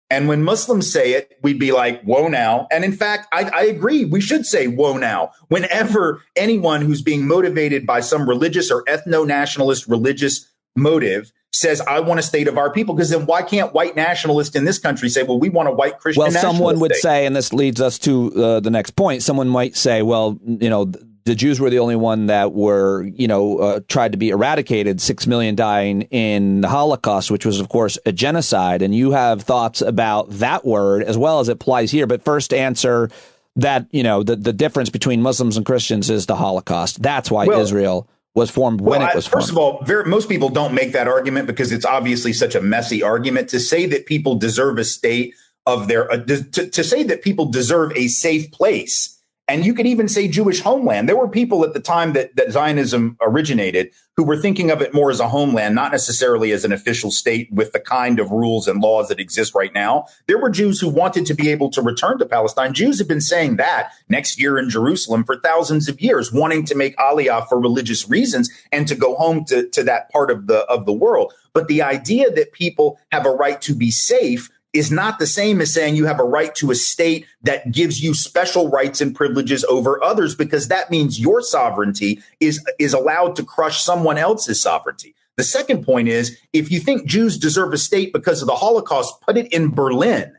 And when Muslims say it, we'd be like, whoa, now. And in fact, I agree. We should say, whoa, now. Whenever anyone who's being motivated by some religious or ethno-nationalist religious motive says, I want a state of our people, because then why can't white nationalists in this country say, well, we want a white Christian nationalist Well, someone would state? say, and this leads us to the next point, someone might say, well, the Jews were the only one that were, tried to be eradicated, 6 million dying in the Holocaust, which was, of course, a genocide. And you have thoughts about that word as well as it applies here. But first answer that, the difference between Muslims and Christians is the Holocaust. That's why Israel was formed when it was formed. First of all, most people don't make that argument because it's obviously such a messy argument. To say that people deserve a state of their to say that people deserve a safe place. And you could even say Jewish homeland. There were people at the time that Zionism originated who were thinking of it more as a homeland, not necessarily as an official state with the kind of rules and laws that exist right now. There were Jews who wanted to be able to return to Palestine. Jews have been saying that next year in Jerusalem for thousands of years, wanting to make aliyah for religious reasons and to go home to that part of the world. But the idea that people have a right to be safe is not the same as saying you have a right to a state that gives you special rights and privileges over others, because that means your sovereignty is allowed to crush someone else's sovereignty. The second point is, if you think Jews deserve a state because of the Holocaust, put it in Berlin,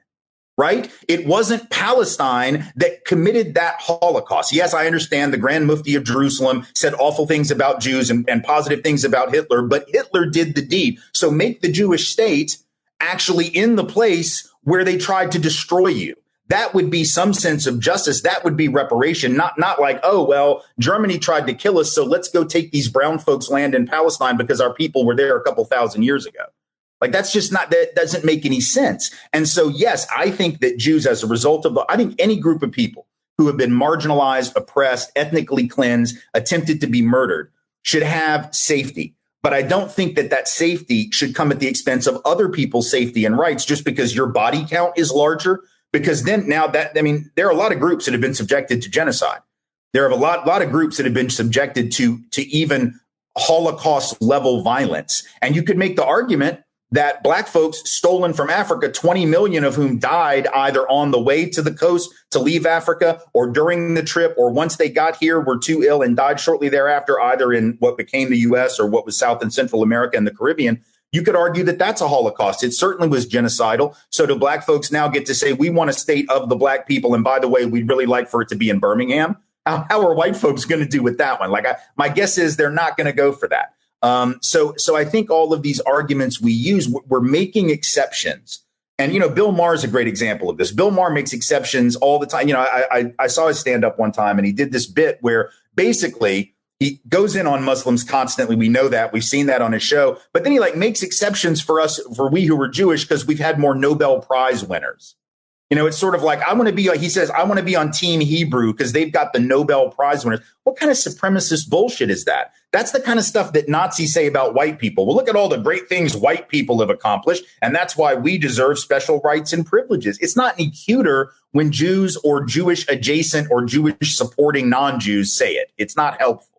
right? It wasn't Palestine that committed that Holocaust. Yes, I understand the Grand Mufti of Jerusalem said awful things about Jews and positive things about Hitler, but Hitler did the deed. So make the Jewish state actually in the place where they tried to destroy you. That would be some sense of justice. That would be reparation, not like, oh, well, Germany tried to kill us, so let's go take these brown folks' land in Palestine because our people were there a couple thousand years ago. Like, that's just not, that doesn't make any sense. And so, yes, I think that Jews, as a result of I think any group of people who have been marginalized, oppressed, ethnically cleansed, attempted to be murdered, should have safety. But I don't think that safety should come at the expense of other people's safety and rights just because your body count is larger. Because then there are a lot of groups that have been subjected to genocide. There are a lot of groups that have been subjected to even Holocaust level violence. And you could make the argument that black folks stolen from Africa, 20 million of whom died either on the way to the coast to leave Africa or during the trip, or once they got here were too ill and died shortly thereafter, either in what became the U.S. or what was South and Central America and the Caribbean. You could argue that that's a Holocaust. It certainly was genocidal. So do black folks now get to say, we want a state of the black people? And by the way, we'd really like for it to be in Birmingham. How are white folks going to do with that one? My guess is they're not going to go for that. So I think all of these arguments we use, we're making exceptions. And, Bill Maher is a great example of this. Bill Maher makes exceptions all the time. I saw his stand up one time and he did this bit where basically he goes in on Muslims constantly. We know that. We've seen that on his show. But then he makes exceptions for us, for we who were Jewish, because we've had more Nobel Prize winners. It's sort of like, he says, I want to be on Team Hebrew because they've got the Nobel Prize winners. What kind of supremacist bullshit is that? That's the kind of stuff that Nazis say about white people. Well, look at all the great things white people have accomplished, and that's why we deserve special rights and privileges. It's not any cuter when Jews or Jewish adjacent or Jewish supporting non-Jews say it. It's not helpful.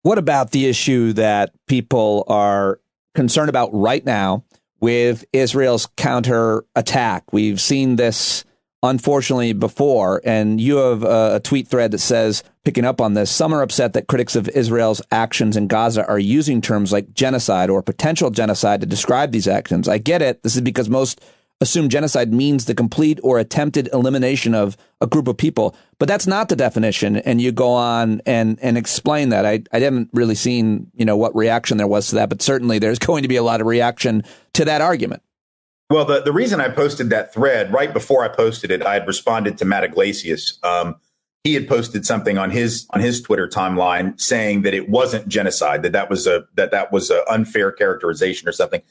What about the issue that people are concerned about right now with Israel's counterattack? We've seen this, unfortunately, before, and you have a tweet thread that says, picking up on this, some are upset that critics of Israel's actions in Gaza are using terms like genocide or potential genocide to describe these actions. I get it. This is because most assume genocide means the complete or attempted elimination of a group of people. But that's not the definition. And you go on and explain that. I haven't really seen, what reaction there was to that, but certainly there's going to be a lot of reaction to that argument. Well, the reason I posted that thread, right before I posted it, I had responded to Matt Iglesias. He had posted something on his Twitter timeline saying that it wasn't genocide, that was a unfair characterization or something.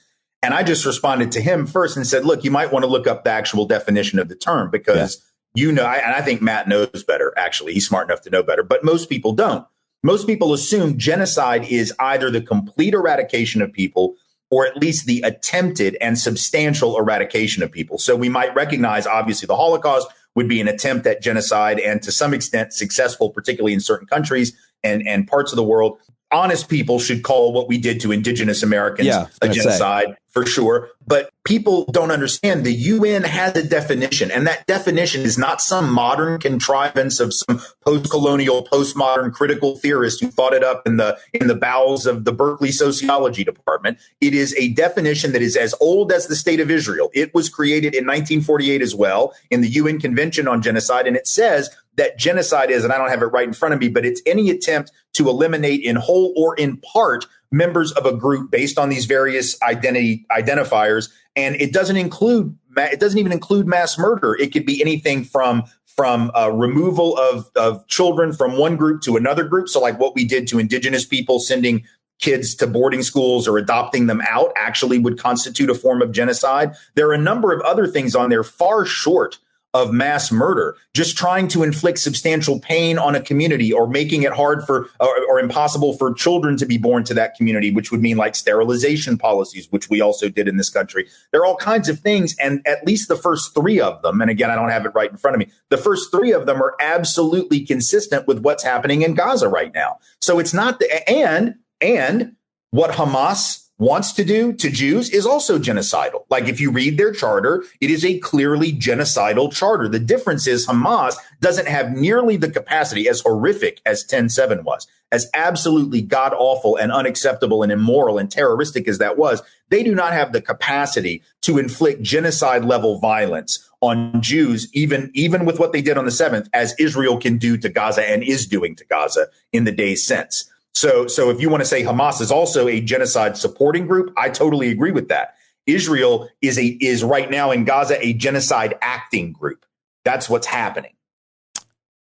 And I just responded to him first and said, look, you might want to look up the actual definition of the term because, and I think Matt knows better, actually. He's smart enough to know better, but most people don't. Most people assume genocide is either the complete eradication of people or at least the attempted and substantial eradication of people. So we might recognize, obviously, the Holocaust would be an attempt at genocide and to some extent successful, particularly in certain countries and parts of the world. Honest people should call what we did to indigenous Americans a genocide for sure. But people don't understand the UN has a definition, and that definition is not some modern contrivance of some post-colonial, postmodern critical theorist who thought it up in the bowels of the Berkeley sociology department. It is a definition that is as old as the state of Israel. It was created in 1948 as well in the UN Convention on Genocide, and it says that genocide is, and I don't have it right in front of me, but it's any attempt to eliminate in whole or in part members of a group based on these various identity identifiers. And it doesn't even include mass murder. It could be anything from removal of children from one group to another group. So like what we did to indigenous people, sending kids to boarding schools or adopting them out actually would constitute a form of genocide. There are a number of other things on there far short of mass murder, just trying to inflict substantial pain on a community or making it hard for or impossible for children to be born to that community, which would mean like sterilization policies, which we also did in this country. There are all kinds of things. And at least the first three of them, and again, I don't have it right in front of me, the first three of them are absolutely consistent with what's happening in Gaza right now. So it's not and what Hamas wants to do to Jews is also genocidal. Like if you read their charter, it is a clearly genocidal charter. The difference is Hamas doesn't have nearly the capacity, as horrific as 10/7 was, as absolutely god awful and unacceptable and immoral and terroristic as that was. They do not have the capacity to inflict genocide level violence on Jews, even with what they did on the 7th, as Israel can do to Gaza and is doing to Gaza in the days since. So if you want to say Hamas is also a genocide supporting group, I totally agree with that. Israel is right now in Gaza a genocide acting group. That's what's happening.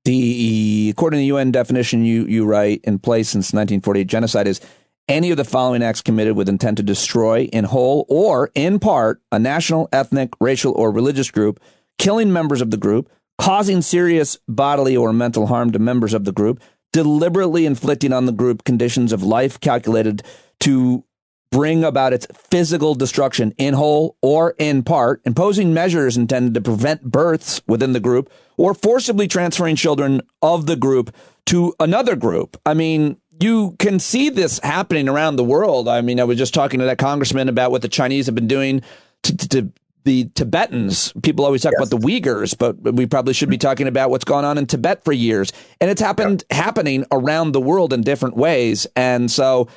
According to the UN definition you write, in place since 1948, genocide is any of the following acts committed with intent to destroy in whole or in part a national, ethnic, racial, or religious group, killing members of the group, causing serious bodily or mental harm to members of the group, deliberately inflicting on the group conditions of life calculated to bring about its physical destruction in whole or in part, imposing measures intended to prevent births within the group, or forcibly transferring children of the group to another group. I mean, you can see this happening around the world. I mean, I was just talking to that congressman about what the Chinese have been doing to the Tibetans. People always talk about the Uyghurs, but we probably should be talking about what's gone on in Tibet for years. And it's happening around the world in different ways. And so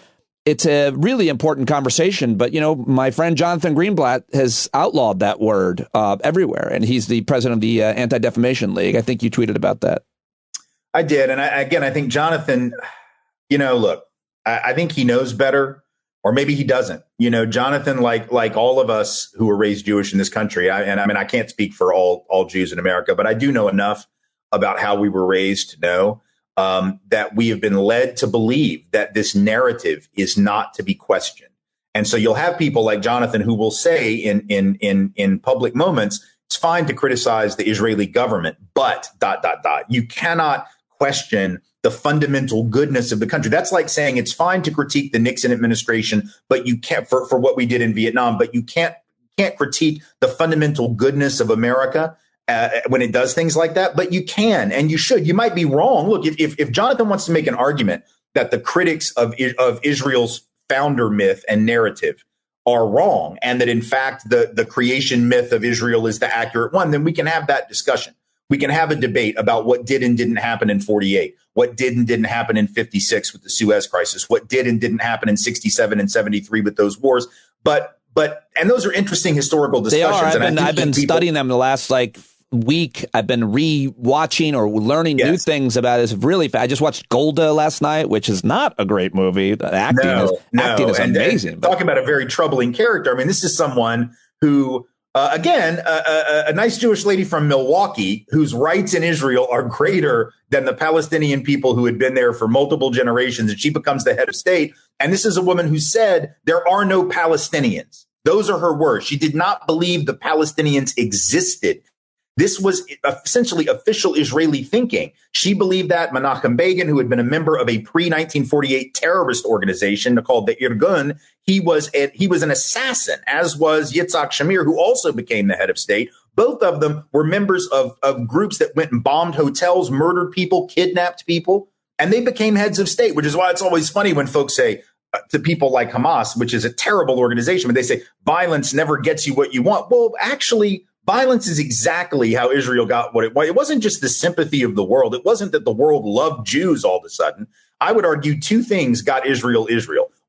it's a really important conversation. But, my friend Jonathan Greenblatt has outlawed that word everywhere. And he's the president of the Anti-Defamation League. I think you tweeted about that. I did. And I think Jonathan, look, I think he knows better. Or maybe he doesn't. Jonathan, like all of us who were raised Jewish in this country, I can't speak for all Jews in America, but I do know enough about how we were raised to know that we have been led to believe that this narrative is not to be questioned. And so you'll have people like Jonathan who will say in public moments, it's fine to criticize the Israeli government, but ... You cannot question the fundamental goodness of the country. That's like saying it's fine to critique the Nixon administration, but you can't for what we did in Vietnam, but you can't critique the fundamental goodness of America when it does things like that. But you can, and you should. You might be wrong. Look, if Jonathan wants to make an argument that the critics of Israel's founder myth and narrative are wrong, and that in fact the creation myth of Israel is the accurate one, then we can have that discussion. We can have a debate about what did and didn't happen in 48, what did and didn't happen in 56 with the Suez Crisis, what did and didn't happen in 67 and 73 with those wars. But and those are interesting historical discussions. They are. I've been studying them the last week. I've been re-watching or learning new things about it. It's really I just watched Golda last night, which is not a great movie. The acting is amazing. And talking about a very troubling character. I mean, this is someone who, again, a nice Jewish lady from Milwaukee whose rights in Israel are greater than the Palestinian people who had been there for multiple generations. And she becomes the head of state. And this is a woman who said there are no Palestinians. Those are her words. She did not believe the Palestinians existed. This was essentially official Israeli thinking. She believed that Menachem Begin, who had been a member of a pre-1948 terrorist organization called the Irgun, he was an assassin, as was Yitzhak Shamir, who also became the head of state. Both of them were members of groups that went and bombed hotels, murdered people, kidnapped people, and they became heads of state, which is why it's always funny when folks say to people like Hamas, which is a terrible organization, but they say violence never gets you what you want. Well, actually, violence is exactly how Israel got what it was. It wasn't just the sympathy of the world. It wasn't that the world loved Jews all of a sudden. I would argue two things got Israel.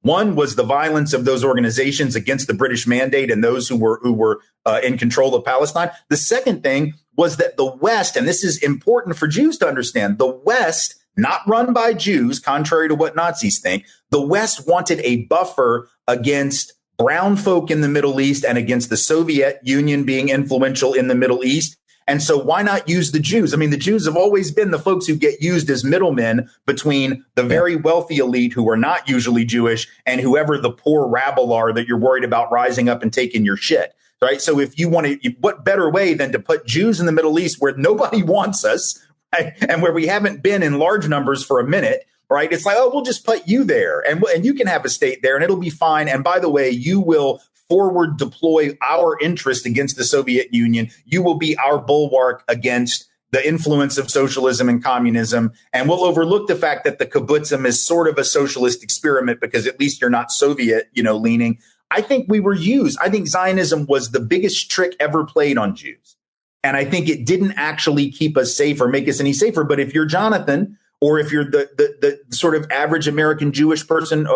One was the violence of those organizations against the British mandate and those who were in control of Palestine. The second thing was that the West, and this is important for Jews to understand, the West, not run by Jews, contrary to what Nazis think, the West wanted a buffer against brown folk in the Middle East and against the Soviet Union being influential in the Middle East. And so why not use the Jews? I mean, the Jews have always been the folks who get used as middlemen between the very wealthy elite who are not usually Jewish and whoever the poor rabble are that you're worried about rising up and taking your shit. Right. So if you want to, what better way than to put Jews in the Middle East where nobody wants us, right, and where we haven't been in large numbers for a minute. Right. It's like, oh, we'll just put you there and you can have a state there and it'll be fine. And by the way, you will forward deploy our interest against the Soviet Union. You will be our bulwark against the influence of socialism and communism. And we'll overlook the fact that the kibbutzim is sort of a socialist experiment because at least you're not Soviet, leaning. I think we were used. I think Zionism was the biggest trick ever played on Jews. And I think it didn't actually keep us safe or make us any safer. But if you're Jonathan, or if you're the sort of average American Jewish person,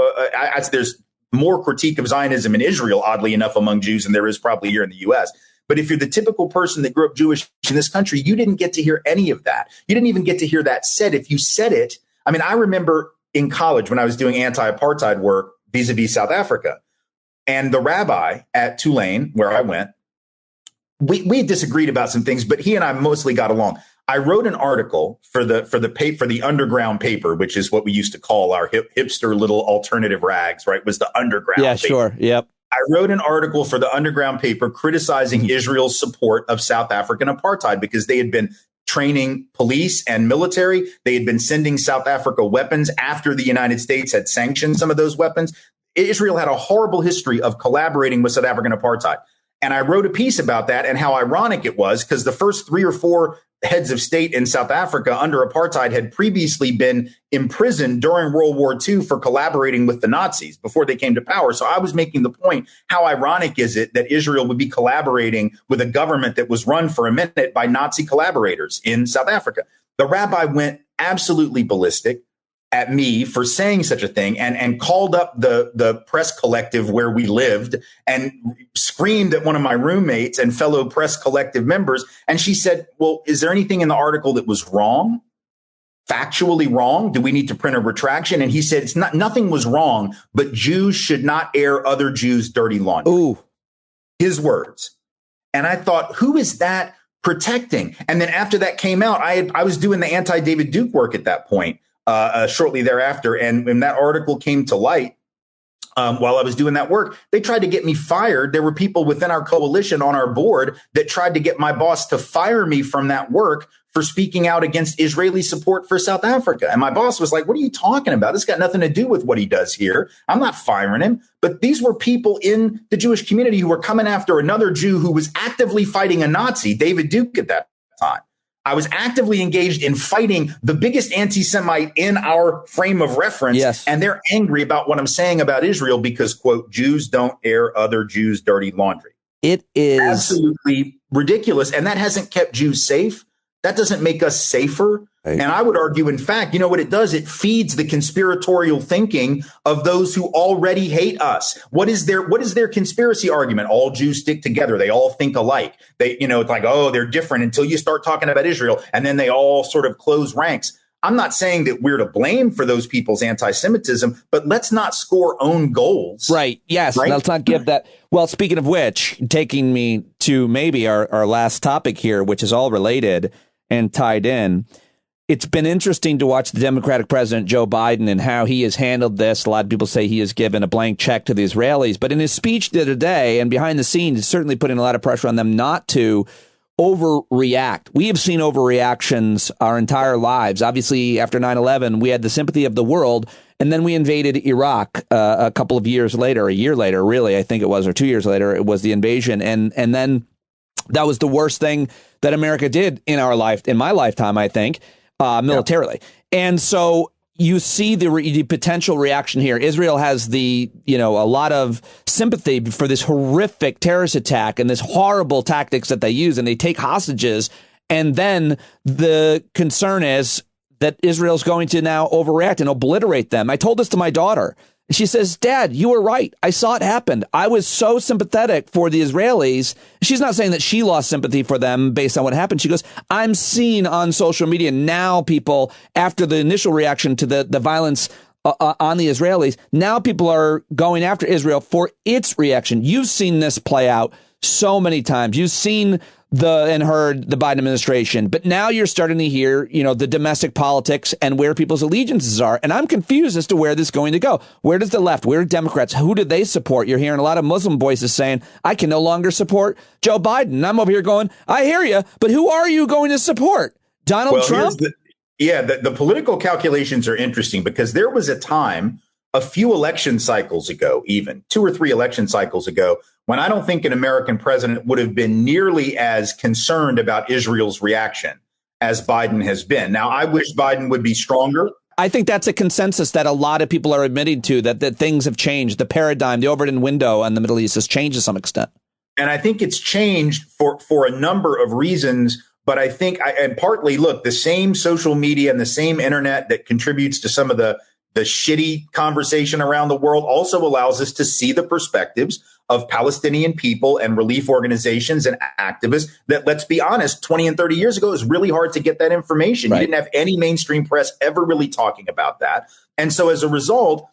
there's more critique of Zionism in Israel, oddly enough, among Jews than there is probably here in the U.S. But if you're the typical person that grew up Jewish in this country, you didn't get to hear any of that. You didn't even get to hear that said. If you said it, I mean, I remember in college when I was doing anti-apartheid work vis-a-vis South Africa, and the rabbi at Tulane, where I went, we disagreed about some things, but he and I mostly got along. I wrote an article for the underground paper, which is what we used to call our hipster little alternative rags, right? Was the underground paper. Sure. Yep. I wrote an article for the underground paper criticizing Israel's support of South African apartheid because they had been training police and military. They had been sending South Africa weapons after the United States had sanctioned some of those weapons. Israel had a horrible history of collaborating with South African apartheid. And I wrote a piece about that and how ironic it was because the first 3 or 4 heads of state in South Africa under apartheid had previously been imprisoned during World War II for collaborating with the Nazis before they came to power. So I was making the point, how ironic is it that Israel would be collaborating with a government that was run for a minute by Nazi collaborators in South Africa? The rabbi went absolutely ballistic at me for saying such a thing and called up the press collective where we lived and screamed at one of my roommates and fellow press collective members. And she said, well, is there anything in the article that was wrong? Factually wrong? Do we need to print a retraction? And he said, nothing was wrong, but Jews should not air other Jews' dirty laundry. Ooh. His words. And I thought, who is that protecting? And then after that came out, I was doing the anti-David Duke work at that point. Shortly thereafter. And when that article came to light, while I was doing that work, they tried to get me fired. There were people within our coalition on our board that tried to get my boss to fire me from that work for speaking out against Israeli support for South Africa. And my boss was like, what are you talking about? This got nothing to do with what he does here. I'm not firing him. But these were people in the Jewish community who were coming after another Jew who was actively fighting a Nazi, David Duke, at that time. I was actively engaged in fighting the biggest anti-Semite in our frame of reference. Yes. And they're angry about what I'm saying about Israel because, quote, Jews don't air other Jews' dirty laundry. It is absolutely ridiculous. And that hasn't kept Jews safe. That doesn't make us safer. Right. And I would argue, in fact, you know what it does? It feeds the conspiratorial thinking of those who already hate us. What is their conspiracy argument? All Jews stick together. They all think alike. It's like, oh, they're different until you start talking about Israel. And then they all sort of close ranks. I'm not saying that we're to blame for those people's anti-Semitism, but let's not score own goals. Right. Yes. Right? Let's not give that. Well, speaking of which, taking me to maybe our last topic here, which is all related and tied in. It's been interesting to watch the Democratic President, Joe Biden, and how he has handled this. A lot of people say he has given a blank check to the Israelis. But in his speech the other day and behind the scenes, he's certainly putting a lot of pressure on them not to overreact. We have seen overreactions our entire lives. Obviously, after 9/11, we had the sympathy of the world. And then we invaded Iraq a couple of years later, a year later, really, I think it was, or 2 years later, it was the invasion. And then that was the worst thing that America did in my lifetime, I think. Militarily. Yeah. And so you see the potential reaction here. Israel has a lot of sympathy for this horrific terrorist attack and this horrible tactics that they use, and they take hostages. And then the concern is that Israel's going to now overreact and obliterate them. I told this to my daughter. She says, Dad, you were right. I saw it happen. I was so sympathetic for the Israelis. She's not saying that she lost sympathy for them based on what happened. She goes, I'm seeing on social media now people, after the initial reaction to the violence on the Israelis, now people are going after Israel for its reaction. You've seen this play out so many times. You've seen and heard the Biden administration, but now you're starting to hear, the domestic politics and where people's allegiances are. And I'm confused as to where this is going to go. Where does the left, where are Democrats, who do they support? You're hearing a lot of Muslim voices saying, I can no longer support Joe Biden. And I'm over here going, I hear you, but who are you going to support? Donald Trump? The political calculations are interesting because there was a time a few election cycles ago, even 2 or 3 election cycles ago, when I don't think an American president would have been nearly as concerned about Israel's reaction as Biden has been. Now, I wish Biden would be stronger. I think that's a consensus that a lot of people are admitting to, that things have changed. The paradigm, the Overton window on the Middle East has changed to some extent. And I think it's changed for a number of reasons. But I think, and partly, look, the same social media and the same internet that contributes to some of the shitty conversation around the world also allows us to see the perspectives of Palestinian people and relief organizations and activists that, let's be honest, 20 and 30 years ago, it was really hard to get that information. Right. You didn't have any mainstream press ever really talking about that. And so as a result,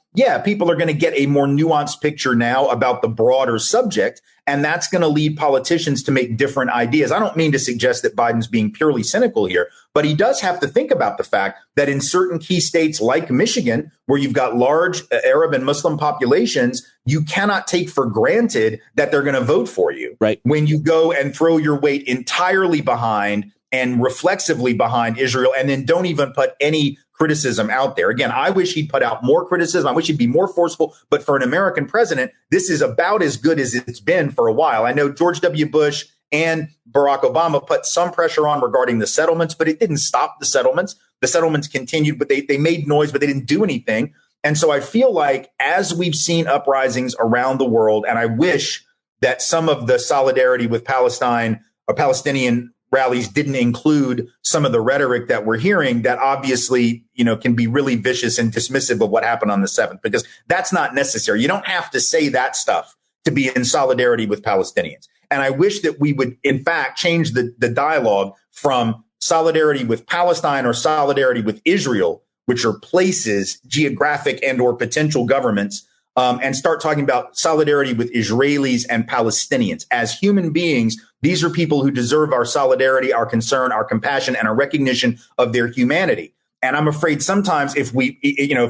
people are going to get a more nuanced picture now about the broader subject. And that's going to lead politicians to make different ideas. I don't mean to suggest that Biden's being purely cynical here, but he does have to think about the fact that in certain key states like Michigan, where you've got large Arab and Muslim populations, you cannot take for granted that they're going to vote for you. Right. When you go and throw your weight entirely behind and reflexively behind Israel, and then don't even put any criticism out there. Again, I wish he'd put out more criticism. I wish he'd be more forceful. But for an American president, this is about as good as it's been for a while. I know George W. Bush and Barack Obama put some pressure on regarding the settlements, but it didn't stop the settlements. The settlements continued, but they made noise, but they didn't do anything. And so I feel like as we've seen uprisings around the world, and I wish that some of the solidarity with Palestine or Palestinian rallies didn't include some of the rhetoric that we're hearing that obviously, can be really vicious and dismissive of what happened on the 7th, because that's not necessary. You don't have to say that stuff to be in solidarity with Palestinians. And I wish that we would, in fact, change the dialogue from solidarity with Palestine or solidarity with Israel, which are places, geographic and or potential governments, and start talking about solidarity with Israelis and Palestinians. As human beings, these are people who deserve our solidarity, our concern, our compassion, and a recognition of their humanity. And I'm afraid sometimes if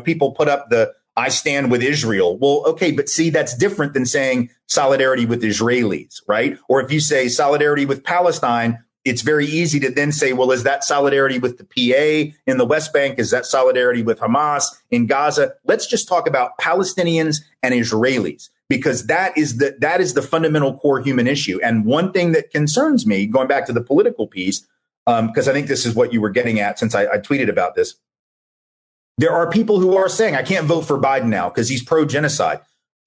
people put up the I stand with Israel, well, okay, but see, that's different than saying solidarity with Israelis, right? Or if you say solidarity with Palestine, it's very easy to then say, well, is that solidarity with the PA in the West Bank? Is that solidarity with Hamas in Gaza? Let's just talk about Palestinians and Israelis, because that is the fundamental core human issue. And one thing that concerns me, going back to the political piece, because I think this is what you were getting at since I tweeted about this. There are people who are saying, I can't vote for Biden now because he's pro-genocide.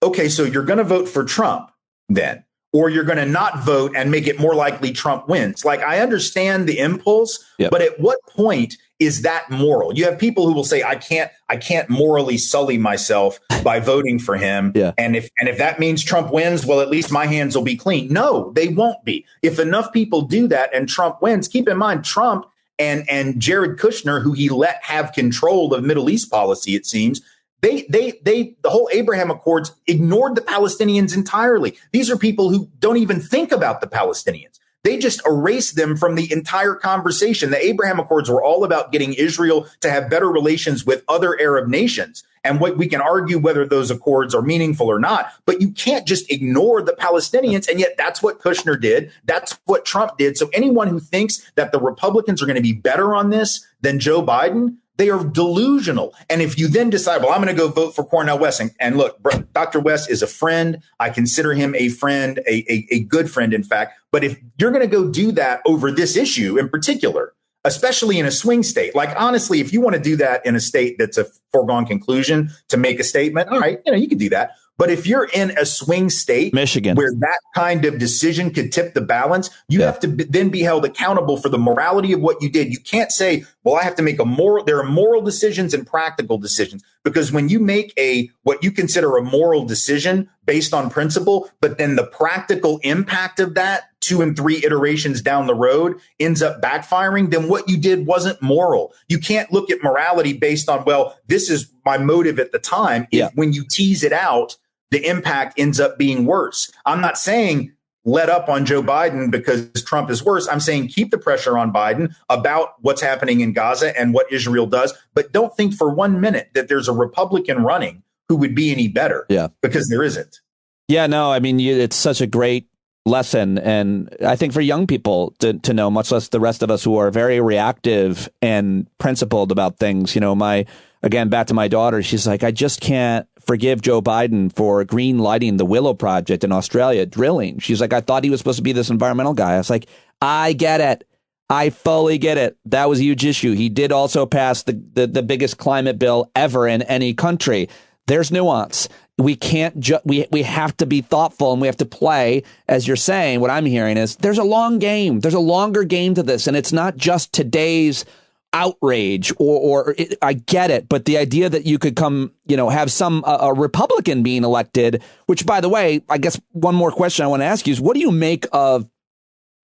Okay, so you're going to vote for Trump then, or you're going to not vote and make it more likely Trump wins. Like, I understand the impulse, but at what point is that moral? You have people who will say, I can't morally sully myself by voting for him. And if that means Trump wins, well, at least my hands will be clean. No, they won't be. If enough people do that and Trump wins, keep in mind, Trump and Jared Kushner, who he let have control of Middle East policy, it seems, the whole Abraham Accords ignored the Palestinians entirely. These are people who don't even think about the Palestinians. They just erased them from the entire conversation. The Abraham Accords were all about getting Israel to have better relations with other Arab nations. And what we can argue whether those accords are meaningful or not, but you can't just ignore the Palestinians. And yet that's what Kushner did. That's what Trump did. So anyone who thinks that the Republicans are going to be better on this than Joe Biden, they are delusional. And if you then decide, well, I'm going to go vote for Cornel West, and look, Dr. West is a friend. I consider him a friend, a good friend, in fact. But if you're going to go do that over this issue in particular, especially in a swing state, like, honestly, if you want to do that in a state that's a foregone conclusion to make a statement, all right, you can do that. But if you're in a swing state, Michigan, where that kind of decision could tip the balance, you have to then be held accountable for the morality of what you did. You can't say, well, I have to make there are moral decisions and practical decisions, because when you make what you consider a moral decision based on principle, but then the practical impact of that 2 and 3 iterations down the road ends up backfiring, then what you did wasn't moral. You can't look at morality based on, well, this is my motive at the time. If when you tease it out, the impact ends up being worse. I'm not saying let up on Joe Biden because Trump is worse. I'm saying keep the pressure on Biden about what's happening in Gaza and what Israel does. But don't think for 1 minute that there's a Republican running who would be any better. Because there isn't. Yeah, no, I mean, it's such a great lesson. And I think for young people to know, much less the rest of us who are very reactive and principled about things, again, back to my daughter, she's like, I just can't forgive Joe Biden for green lighting the Willow Project in Australia, drilling. She's like, I thought he was supposed to be this environmental guy. I was like, I get it. I fully get it. That was a huge issue. He did also pass the biggest climate bill ever in any country. There's nuance. We can't we have to be thoughtful, and we have to play, as you're saying. What I'm hearing is there's a long game. There's a longer game to this, and it's not just today's outrage I get it, but the idea that you could come, have a Republican being elected, which, by the way, I guess one more question I want to ask you is, what do you make of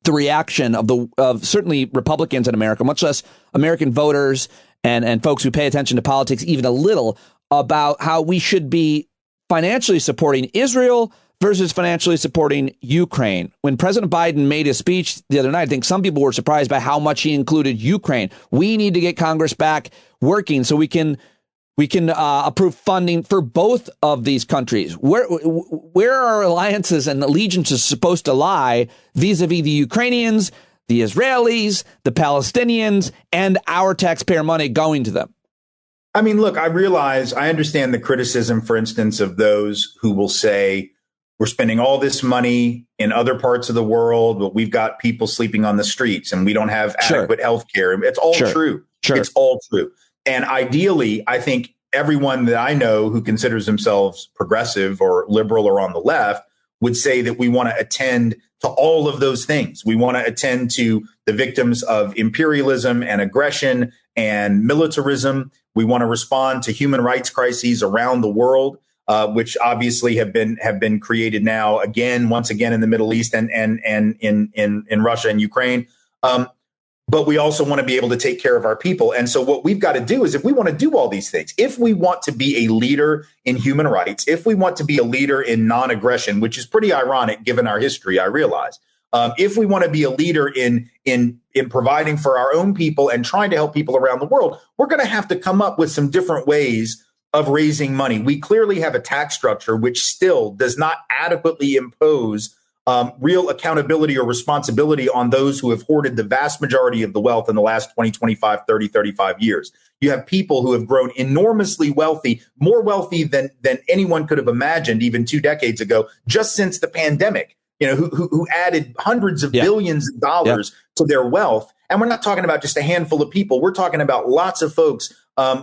the reaction of certainly Republicans in America, much less American voters and folks who pay attention to politics even a little, about how we should be financially supporting Israel versus financially supporting Ukraine? When President Biden made his speech the other night, I think some people were surprised by how much he included Ukraine. We need to get Congress back working so we can approve funding for both of these countries. Where are alliances and allegiances supposed to lie vis-a-vis the Ukrainians, the Israelis, the Palestinians, and our taxpayer money going to them? I mean, look, I understand the criticism, for instance, of those who will say, we're spending all this money in other parts of the world, but we've got people sleeping on the streets and we don't have adequate health care. It's all true. It's all true. And ideally, I think everyone that I know who considers themselves progressive or liberal or on the left would say that we want to attend to all of those things. We want to attend to the victims of imperialism and aggression and militarism. We want to respond to human rights crises around the world, which obviously have been created now once again in the Middle East and in Russia and Ukraine. But we also want to be able to take care of our people. And so what we've got to do is, if we want to do all these things, if we want to be a leader in human rights, if we want to be a leader in non-aggression, which is pretty ironic given our history, I realize, if we want to be a leader in providing for our own people and trying to help people around the world, we're going to have to come up with some different ways of raising money. We clearly have a tax structure which still does not adequately impose real accountability or responsibility on those who have hoarded the vast majority of the wealth in the last 20, 25, 30, 35 years. You have people who have grown enormously wealthy, more wealthy than anyone could have imagined even 2 decades ago, just since the pandemic. who added hundreds of billions of dollars to their wealth. And we're not talking about just a handful of people. We're talking about lots of folks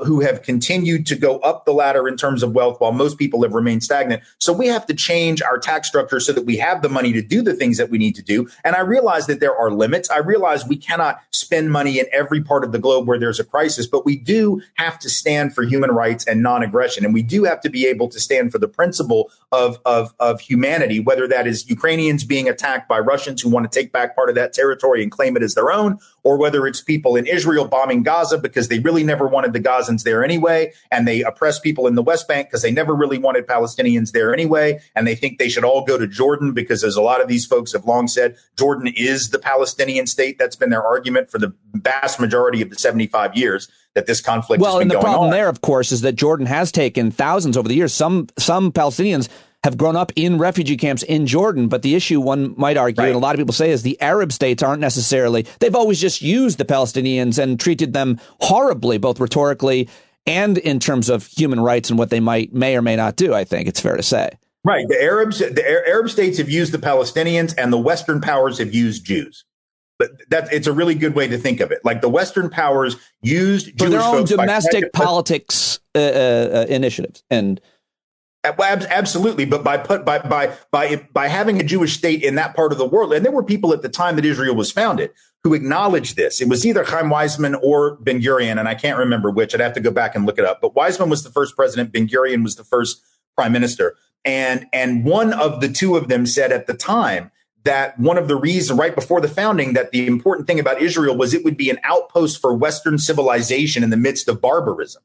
who have continued to go up the ladder in terms of wealth while most people have remained stagnant. So we have to change our tax structure so that we have the money to do the things that we need to do. And I realize that there are limits. I realize we cannot spend money in every part of the globe where there's a crisis, but we do have to stand for human rights and non-aggression. And we do have to be able to stand for the principle of humanity, whether that is Ukrainians being attacked by Russians who want to take back part of that territory and claim it as their own, or whether it's people in Israel bombing Gaza because they really never wanted the Gazans there anyway, and they oppress people in the West Bank because they never really wanted Palestinians there anyway, and they think they should all go to Jordan because, as a lot of these folks have long said, Jordan is the Palestinian state. That's been their argument for the vast majority of the 75 years that this conflict has been going on. Well, and the problem there, of course, is that Jordan has taken thousands over the years. Some Palestinians have grown up in refugee camps in Jordan. But the issue, one might argue, and a lot of people say, is the Arab states aren't necessarily, they've always just used the Palestinians and treated them horribly, both rhetorically and in terms of human rights and what they may or may not do, I think it's fair to say. Right. The Arab states have used the Palestinians, and the Western powers have used Jews. But it's a really good way to think of it. Like, the Western powers used Jewish their own domestic politics initiatives and. Absolutely. But by having a Jewish state in that part of the world, and there were people at the time that Israel was founded who acknowledged this. It was either Chaim Weizmann or Ben Gurion, and I can't remember which. I'd have to go back and look it up. But Weizmann was the first president. Ben Gurion was the first prime minister. And one of the two of them said at the time that one of the reasons right before the founding that the important thing about Israel was it would be an outpost for Western civilization in the midst of barbarism.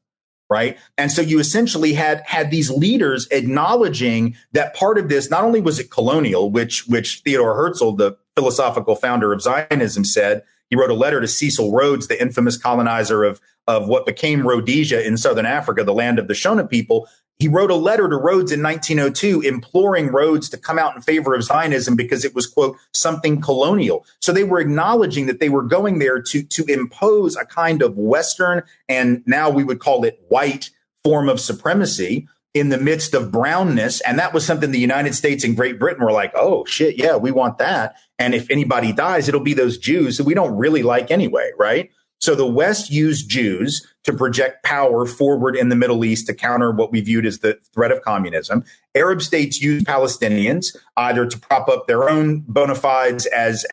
Right. And so you essentially had these leaders acknowledging that part of this, not only was it colonial, which Theodore Herzl, the philosophical founder of Zionism, said. He wrote a letter to Cecil Rhodes, the infamous colonizer of what became Rhodesia in southern Africa, the land of the Shona people. He wrote a letter to Rhodes in 1902 imploring Rhodes to come out in favor of Zionism because it was, quote, something colonial. So they were acknowledging that they were going there to impose a kind of Western, and now we would call it white, form of supremacy in the midst of brownness. And that was something the United States and Great Britain were like, oh, shit, yeah, we want that. And if anybody dies, it'll be those Jews who we don't really like anyway, right? So the West used Jews to project power forward in the Middle East to counter what we viewed as the threat of communism. Arab states used Palestinians either to prop up their own bona fides as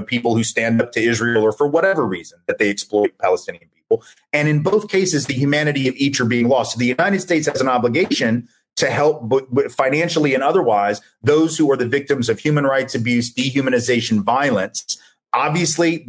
people who stand up to Israel, or for whatever reason that they exploit Palestinian people. And in both cases, the humanity of each are being lost. So the United States has an obligation to help financially and otherwise those who are the victims of human rights abuse, dehumanization, violence. Obviously,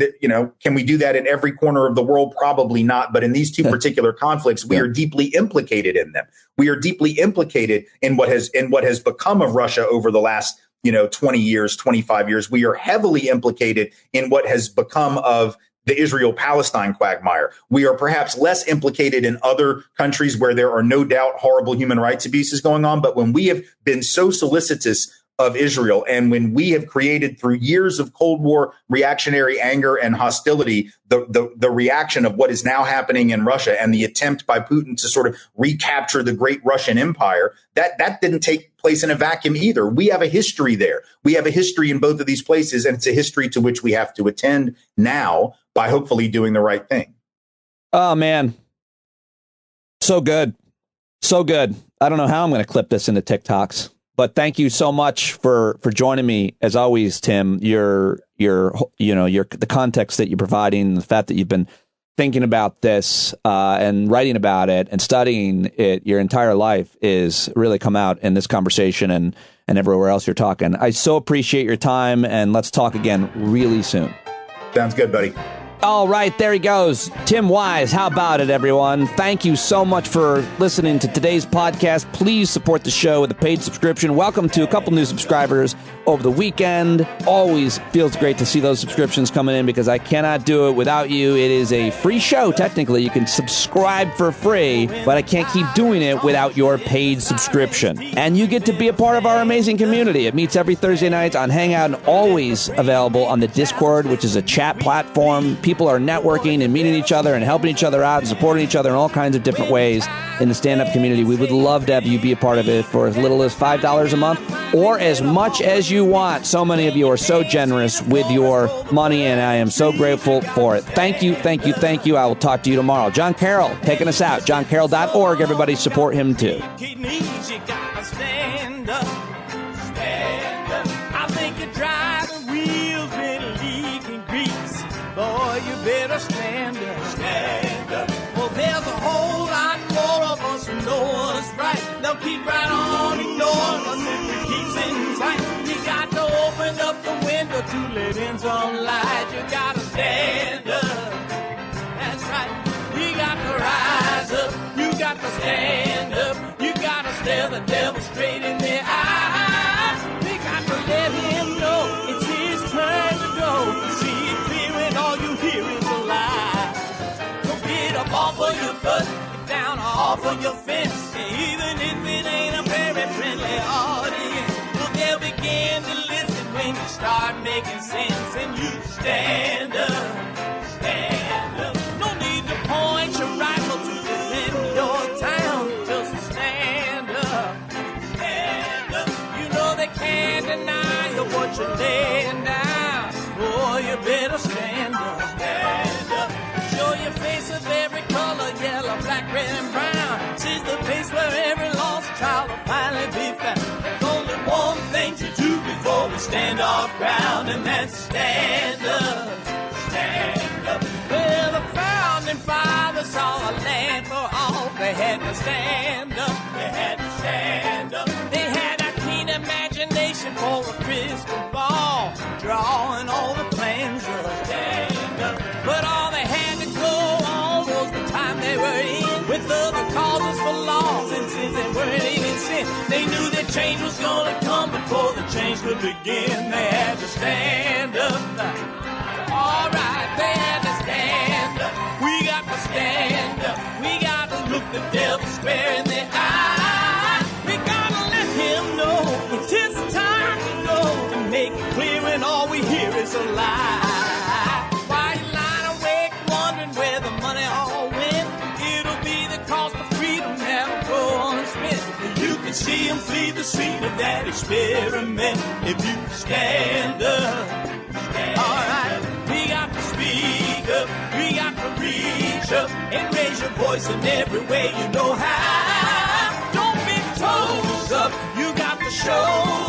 can we do that in every corner of the world? Probably not. But in these two particular conflicts, we are deeply implicated in them. We are deeply implicated in what has become of Russia over the last 20 years, 25 years. We are heavily implicated in what has become of the Israel-Palestine quagmire. We are perhaps less implicated in other countries where there are no doubt horrible human rights abuses going on. But when we have been so solicitous of Israel, and when we have created through years of Cold War reactionary anger and hostility, the reaction of what is now happening in Russia and the attempt by Putin to sort of recapture the great Russian empire, that didn't take place in a vacuum either. We have a history there. We have a history in both of these places, and it's a history to which we have to attend now by hopefully doing the right thing. Oh, man. So good. So good. I don't know how I'm going to clip this into TikToks. But thank you so much for joining me, as always, Tim. The context that you're providing, the fact that you've been thinking about this and writing about it and studying it your entire life is really come out in this conversation and everywhere else you're talking. I so appreciate your time, and let's talk again really soon. Sounds good, buddy. All right, there he goes. Tim Wise, how about it, everyone? Thank you so much for listening to today's podcast. Please support the show with a paid subscription. Welcome to a couple new subscribers over the weekend. Always feels great to see those subscriptions coming in because I cannot do it without you. It is a free show, technically. You can subscribe for free, but I can't keep doing it without your paid subscription. And you get to be a part of our amazing community. It meets every Thursday night on Hangout and always available on the Discord, which is a chat platform. People are networking and meeting each other and helping each other out and supporting each other in all kinds of different ways in the stand-up community. We would love to have you be a part of it for as little as $5 a month or as much as you you want. So many of you are so generous with your money, and I am so grateful for it. Thank you, thank you, thank you. I will talk to you tomorrow. John Carroll taking us out. JohnCarroll.org. Everybody support him too. Boy, you better stand up. Stand up. Well, there's a whole lot more of us who know what's right. They'll keep right on ignoring us if we keep sitting tight. You got to open up the window to let in some light. You got to stand up. That's right. You got to rise up. You got to stand up. You got to stare the devil straight in the eye. We got to let him know it's his turn to go. All you hear is a lie. So get up off of your butt, get down off of your fence. Even if it ain't a very friendly audience, well, they'll begin to listen when you start making sense. And you stand up, stand up. No need to point your rifle to defend your town. Just stand up, stand up. You know they can't deny you what you're laying down. Boy, you better stand up, stand up. Show your face of every color, yellow, black, red, and brown. This is the place where every lost child will finally be found. There's only one thing to do before we stand our ground, and that's stand up, stand up. Well, the founding fathers saw a land for all. They had to stand up, they had to stand up. They had a keen imagination for a crystal ball, drawing all the plans of stand up. But all they had to go on was the time they were in, with other causes for laws, and since they weren't even sin, they knew that change was gonna come before the change could begin. They had to stand up. All right, they had to stand up. We got to stand up. We got to look the devil square in the eye. We gotta let him know it's his time to go, and make it clear when all we hear is a lie. Why you lying awake wondering where the money all went? It'll be the cost of freedom that'll go unspent. You can see him flee the scene of that experiment if you stand up. All right, we got to speak up. We got to reach up and raise your voice in every way you know how. Don't be toes up. You got to show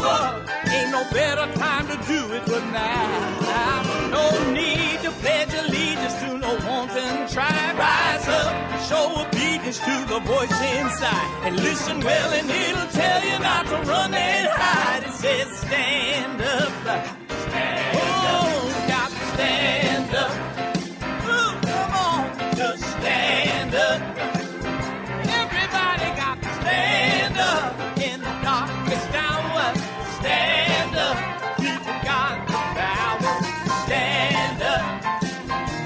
up. Ain't no better time to do it but now. No need to pledge allegiance to no wanton tribe. Rise up and show obedience to the voice inside. And listen well and it'll tell you not to run and hide. It says stand up. Stand up. Got to stand up. Ooh, come on, just stand up. Everybody got to stand up in the darkest hour. Stand up. People got the power. Stand up.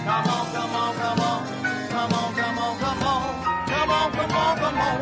Come on, come on, come on. Come on, come on, come on. Come on, come on, come on.